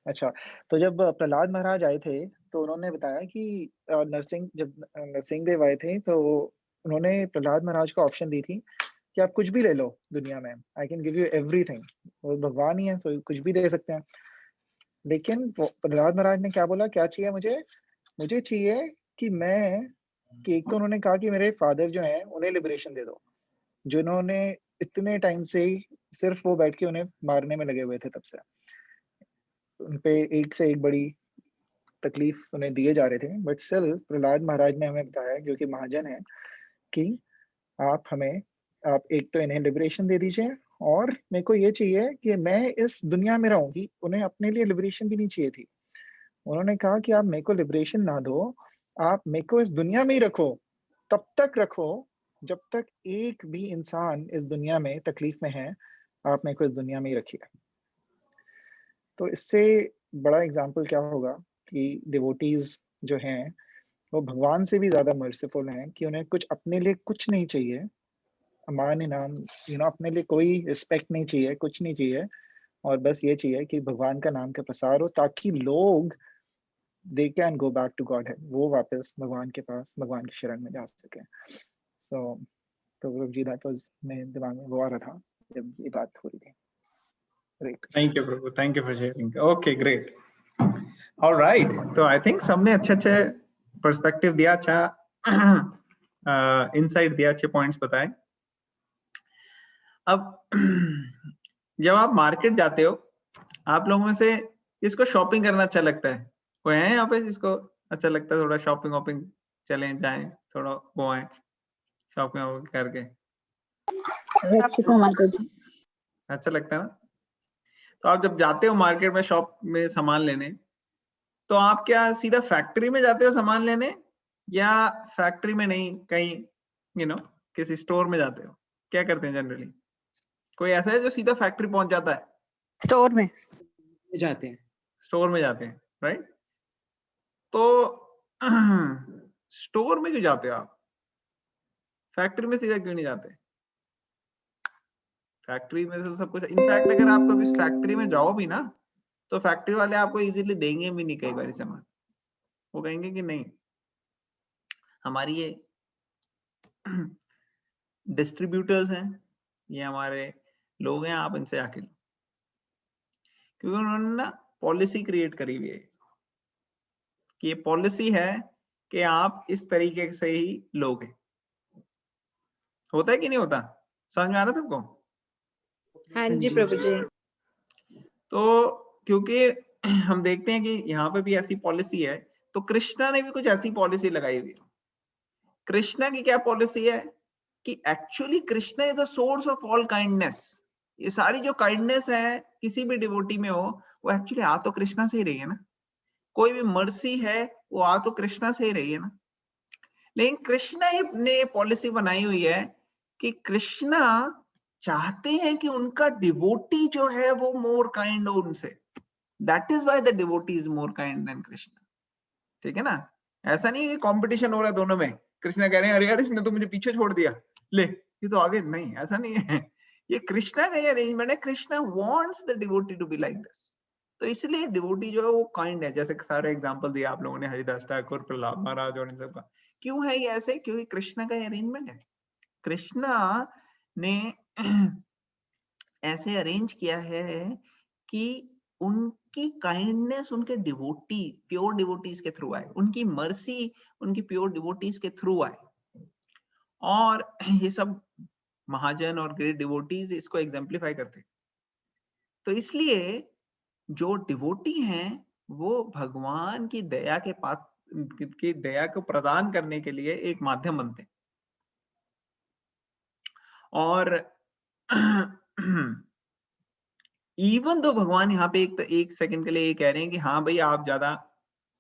अच्छा। तो जब प्रहलाद महाराज आए थे तो उन्होंने बताया कि जब नरसिंह आए थे तो उन्होंने प्रहलाद महाराज को ऑप्शन दी थी कि आप कुछ भी ले लो दुनिया में, I can give you everything. वो भगवान ही है तो कुछ भी दे सकते हैं। लेकिन प्रहलाद महाराज ने क्या बोला, क्या चाहिए मुझे चाहिए कि एक तो उन्होंने कहा कि मेरे फादर जो हैं उन्हें लिबरेशन दे दो, जिन्होंने इतने टाइम से सिर्फ वो बैठ के उन्हें मारने में लगे हुए थे, तब से उनपे एक से एक बड़ी तकलीफ उन्हें दिए जा रहे थे। बट स्टिल प्रहलाद महाराज ने हमें बताया, जो कि महाजन है, कि आप एक तो इन्हें लिबरेशन दे दीजिए, और मेरे को ये चाहिए कि मैं इस दुनिया में रहूं। कि उन्हें अपने लिए लिबरेशन भी नहीं चाहिए थी। उन्होंने कहा कि आप मेरे को लिबरेशन ना दो, आप मेरे को इस दुनिया में ही रखो, तब तक रखो जब तक एक भी इंसान इस दुनिया में तकलीफ में है, आप मेरे को इस दुनिया में ही रखिए। तो इससे बड़ा एग्जाम्पल क्या होगा कि डिवोटीज जो हैं वो भगवान से भी ज्यादा मर्सीफुल हैं, कि उन्हें कुछ अपने लिए कुछ नहीं चाहिए, मान इनाम अपने लिए कोई रिस्पेक्ट नहीं चाहिए, कुछ नहीं चाहिए, और बस ये चाहिए कि भगवान का नाम का प्रसार हो, ताकि लोग they can go back to God है, वो वापस भगवान के पास, भगवान की शरण में जा सके। सो तो जी दैट वाज मेरे दिमाग में वो आ रहा था जब ये बात हो रही थी। Thank you Prabhu, thank you for sharing. Okay, great. All right, तो I think सबने अच्छे पर्सपेक्टिव दिया, अच्छा इनसाइट दिया, अच्छे पॉइंट्स बताए। अब जब आप मार्केट जाते हो, आप लोगों में से किसको शॉपिंग करना अच्छा लगता है? कोई है यहाँ पे जिसको अच्छा लगता है थोड़ा शॉपिंग वॉपिंग, चलें जाएं थोड़ा वो आए शॉपिंग वॉपिंग करके, रक्षिता माता जी। अच्छा लगता है ना? तो आप जब जाते हो मार्केट में शॉप में सामान लेने, तो आप क्या सीधा फैक्ट्री में जाते हो सामान लेने, या फैक्ट्री में नहीं कहीं किसी स्टोर में जाते हो? क्या करते हैं जनरली? कोई ऐसा है जो सीधा फैक्ट्री पहुंच जाता है? स्टोर में। जाते हैं। स्टोर में जाते हैं, राइट? तो स्टोर में क्यों जाते हो आप? फैक्ट्री में सीधा क्यों नहीं जाते? फैक्ट्री में से सब कुछ, इनफैक्ट अगर आप कभी फैक्ट्री में जाओ भी ना, तो फैक्ट्री वाले आपको इजीली देंगे भी नहीं कई बार सामान। वो कहेंगे कि नहीं, हमारी ये डिस्ट्रीब्यूटर्स हैं, ये हमारे लोग हैं, आप इनसे आके लो, क्योंकि उन्होंने ना पॉलिसी क्रिएट करी हुई है कि ये पॉलिसी है कि आप इस तरीके से ही लोगे। होता है कि नहीं होता? समझ में आ रहा है सबको? हाँ जी प्रभु जी। तो क्योंकि हम देखते हैं कि यहाँ पे भी ऐसी पॉलिसी है, तो कृष्णा ने भी कुछ ऐसी पॉलिसी लगाई हुई है। कृष्णा की क्या पॉलिसी है कि actually Krishna is the source of all kindness. ये सारी जो काइंडनेस है किसी भी डिवोटी में हो, वो एक्चुअली आ तो कृष्णा से ही रही है ना। कोई भी मर्सी है वो आ तो कृष्णा से ही रही है ना। लेकिन कृष्णा ने पॉलिसी बनाई हुई है कि कृष्णा चाहते हैं कि उनका डिवोटी जो है वो मोर काइंड हो उनसे। That is why the devotee is more kind than Krishna. ठीक है ना? ऐसा नहीं है कि कंपटीशन हो रहा है दोनों में, कृष्णा कह रहे हैं अरे यार इसने तो मुझे पीछे छोड़ दिया, ले ये तो आगे, नहीं ऐसा नहीं है। ये कृष्णा का ही अरेंजमेंट है। Krishna wants the devotee to be like this. तो इसलिए डिवोटी जो है वो काइंड है। जैसे सारे एग्जांपल दिए आप लोगों ने, हरिदास ठाकुर, प्रहलाद महाराज और इन सब का। क्यों है ये ऐसे? क्योंकि कृष्णा का अरेंजमेंट है। कृष्णा ने ऐसे अरेंज किया है कि उनकी काइंडनेस उनके डिवोटी, प्योर डिवोटीज के थ्रू आए, उनकी मर्सी उनकी प्योर डिवोटीज के थ्रू आए। और ये सब महाजन और ग्रेट डिवोटीज इसको एग्जाम्प्लीफाई करते। तो इसलिए जो डिवोटी हैं वो भगवान की दया के की दया को प्रदान करने के लिए एक माध्यम बनते हैं। और इवन तो भगवान यहाँ पे एक सेकंड के लिए ये कह रहे हैं कि हाँ भाई आप ज्यादा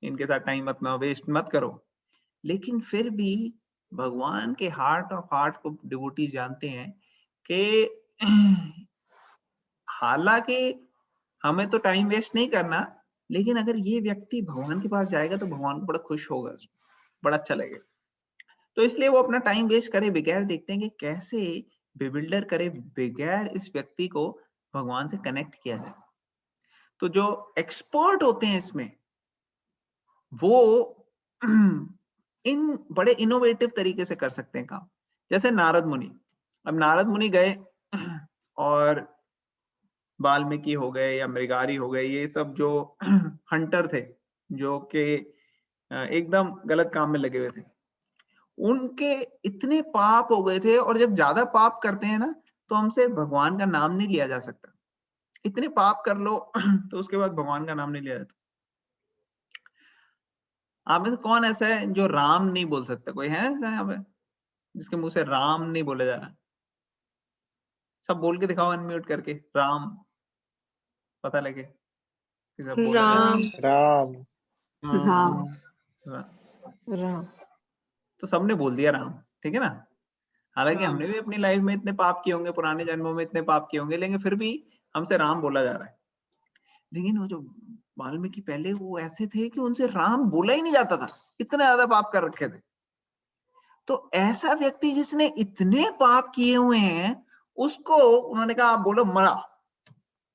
इनके साथ टाइम मत वेस्ट मत करो, लेकिन फिर भी भगवान के हार्ट ऑफ हार्ट को डिवोटीज जानते हैं कि हालांकि हमें तो टाइम वेस्ट नहीं करना, लेकिन अगर ये व्यक्ति भगवान के पास जाएगा तो भगवान को बड़ा खुश होगा, बड़ा अच्छा लगेगा। तो इसलिए वो अपना टाइम वेस्ट करे बगैर देखते हैं कि कैसे बिल्डर करे बगैर इस व्यक्ति को भगवान से कनेक्ट किया जाए। तो जो एक्सपर्ट होते हैं इसमें वो इन बड़े इनोवेटिव तरीके से कर सकते हैं काम। जैसे नारद मुनि। अब नारद मुनि गए और वाल्मीकि हो गए या मृगारी हो गए, ये सब जो हंटर थे जो कि एकदम गलत काम में लगे हुए थे, उनके इतने पाप हो गए थे। और जब ज्यादा पाप करते हैं ना तो हमसे भगवान का नाम नहीं लिया जा सकता। इतने पाप कर लो तो उसके बाद भगवान का नाम नहीं लिया जाता। आप में से कौन ऐसा है जो राम नहीं बोल सकता? कोई है ऐसा यहाँ पे जिसके मुंह से राम नहीं बोला जा रहा? सब बोल के दिखाओ अनम्यूट करके, राम, पता लगे कि सब बोला जा राम राम हाँ राम। तो सबने बोल दिया राम, ठीक है ना? हालांकि राम। हमने भी अपनी लाइफ में इतने पाप किए होंगे, पुराने जन्मों में इतने पाप किए होंगे, लेकिन फिर भी हमसे राम बोला जा रहा है। लेकिन वो जो वाल्मीकि पहले वो ऐसे थे कि उनसे राम बोला ही नहीं जाता था, इतने ज्यादा पाप कर रखे थे। तो ऐसा व्यक्ति जिसने इतने पाप किए हुए हैं उसको उन्होंने कहा आप बोलो मरा।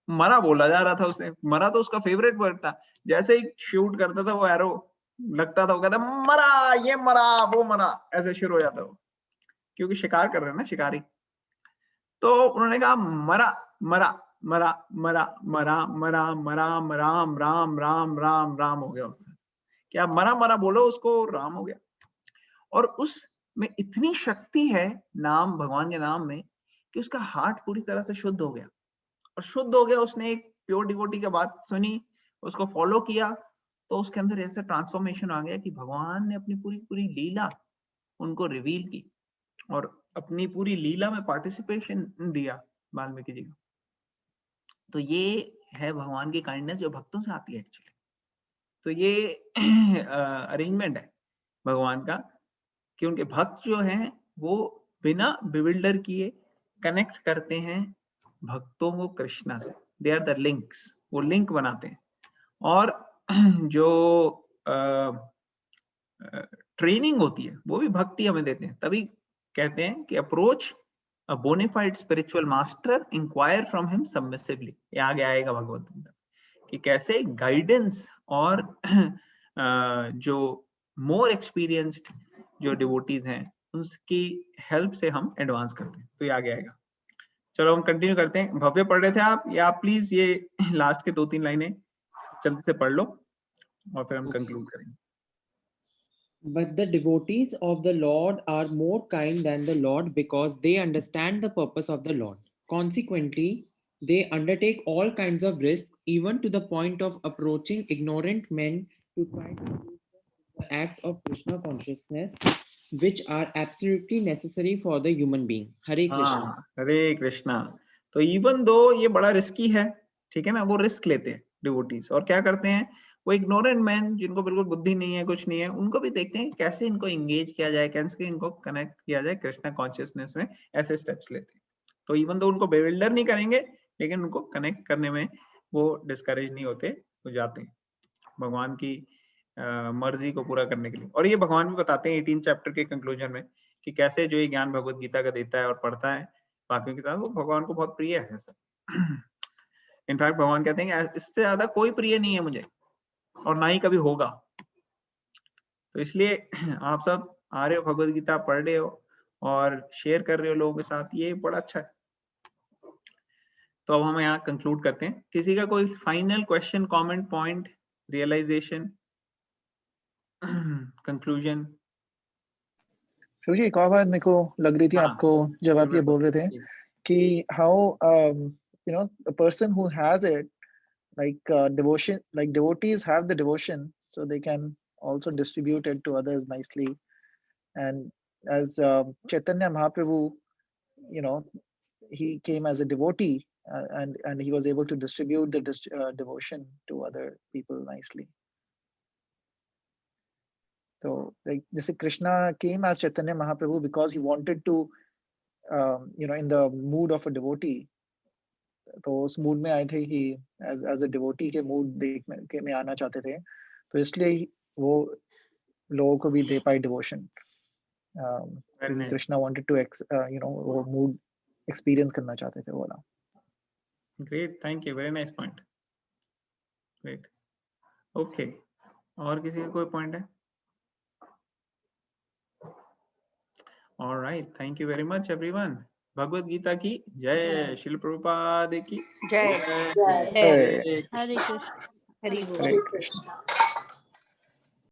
मरा बोला जा रहा था उसे, मरा तो उसका फेवरेट वर्ड था। जैसे ही शूट करता था वो एरो लगता था, वो कहता मरा, ये मरा, वो मरा, ऐसे शुरू हो जाता वो, क्योंकि शिकार कर रहे हैं ना शिकारी। तो उन्होंने कहा मरा मरा मरा मरा मरा मरा मरा राम राम राम राम राम हो गया। क्या मरा मरा बोलो उसको, राम हो गया। और उसमें इतनी शक्ति है नाम, भगवान के नाम में, कि उसका हार्ट पूरी तरह से शुद्ध हो गया। और शुद्ध हो गया, उसने एक प्योर डिवोटी की बात सुनी, उसको फॉलो किया, तो उसके अंदर ऐसा ट्रांसफॉर्मेशन आ गया कि भगवान ने अपनी पूरी पूरी लीला उनको रिवील की और अपनी पूरी लीला में पार्टिसिपेशन दिया वाल्मीकि जी को। तो ये है भगवान की काइंडनेस जो भक्तों से आती है एक्चुअली। तो ये अरेंजमेंट है भगवान का कि उनके भक्त जो हैं वो बिना बिविल्डर किए कनेक्ट करते हैं भक्तों को कृष्णा से। दे आर द लिंक्स, वो लिंक बनाते हैं। और जो ट्रेनिंग होती है वो भी भक्ति हमें देते हैं। तभी कहते हैं कि approach a bona fide spiritual master, inquire from him submissively. ये आगे आएगा भगवत गीता कि कैसे गाइडेंस और जो मोर एक्सपीरियंस्ड जो डिवोटीज हैं उसकी हेल्प से हम एडवांस करते हैं। तो ये आगे आएगा। चलो हम कंटिन्यू करते हैं। भव्य पढ़ रहे थे आप, या आप प्लीज ये लास्ट के 2-3 लाइनें जल्दी से पढ़ लो और फिर हम कंक्लूड करेंगे। But the devotees of the Lord are more kind than the Lord because they understand the purpose of the Lord. Consequently, they undertake all kinds of risks, even to the point of approaching ignorant men to try to teach the acts of Krishna consciousness, which are absolutely necessary for the human being. Hare Krishna. हरे कृष्णा। तो even though ये बड़ा risky है, ठीक है ना, वो risk लेते हैं डिवोटीज। और क्या करते हैं, वो इग्नोरेंट मैन जिनको बिल्कुल बुद्धि नहीं है, कुछ नहीं है, उनको भी देखते हैं कैसे इनको एंगेज किया जाए, कैसे इनको कनेक्ट किया जाए कृष्णा कॉन्शियसनेस में, ऐसे स्टेप्स लेते हैं। तो इवन दो उनको बेविल्डर नहीं करेंगे, लेकिन उनको कनेक्ट करने में वो डिस्करेज नहीं होते, वो जाते हैं भगवान की मर्जी को पूरा करने के लिए। और ये भगवान भी बताते हैं 18 चैप्टर के कंक्लूजन में कि कैसे जो ये ज्ञान भगवत गीता का देता है और पढ़ता है बाकियों के साथ, वो भगवान को बहुत प्रिय है सब। इनफैक्ट भगवान कहते हैं कि इससे ज्यादा कोई प्रिय नहीं है मुझे और ना ही कभी होगा। तो इसलिए आप सब आ रहे हो, भगवत गीता पढ़ रहे हो और शेयर कर रहे हो लोगों के साथ, ये बड़ा अच्छा है। तो अब हम यहाँ कंक्लूड करते हैं। किसी का कोई final question, comment, point, realisation, conclusion? प्रभु जी एक और बात मेरे को लग रही थी आपको जब आप ये बोल रहे थे कि how you know a person who has it like devotion, like devotees have the devotion, so they can also distribute it to others nicely. And as Chaitanya Mahaprabhu, you know, he came as a devotee and he was able to distribute the devotion to other people nicely. So like this, Krishna came as Chaitanya Mahaprabhu because he wanted to you know, in the mood of a devotee. तो उस mood में आए थे कि as a devotee के mood देखने के में आना चाहते थे, तो इसलिए वो लोगों को भी दे पाए devotion. Krishna wanted to you know वो मूड एक्सपीरियंस करना चाहते थे वो वाला। Great, thank you, very nice point. Great, okay. और किसी का कोई पॉइंट है? Alright, thank you very much everyone. Bhagavad Gita की जय, श्रील प्रभुपाद की जय। हरे कृष्ण। हरि बोल।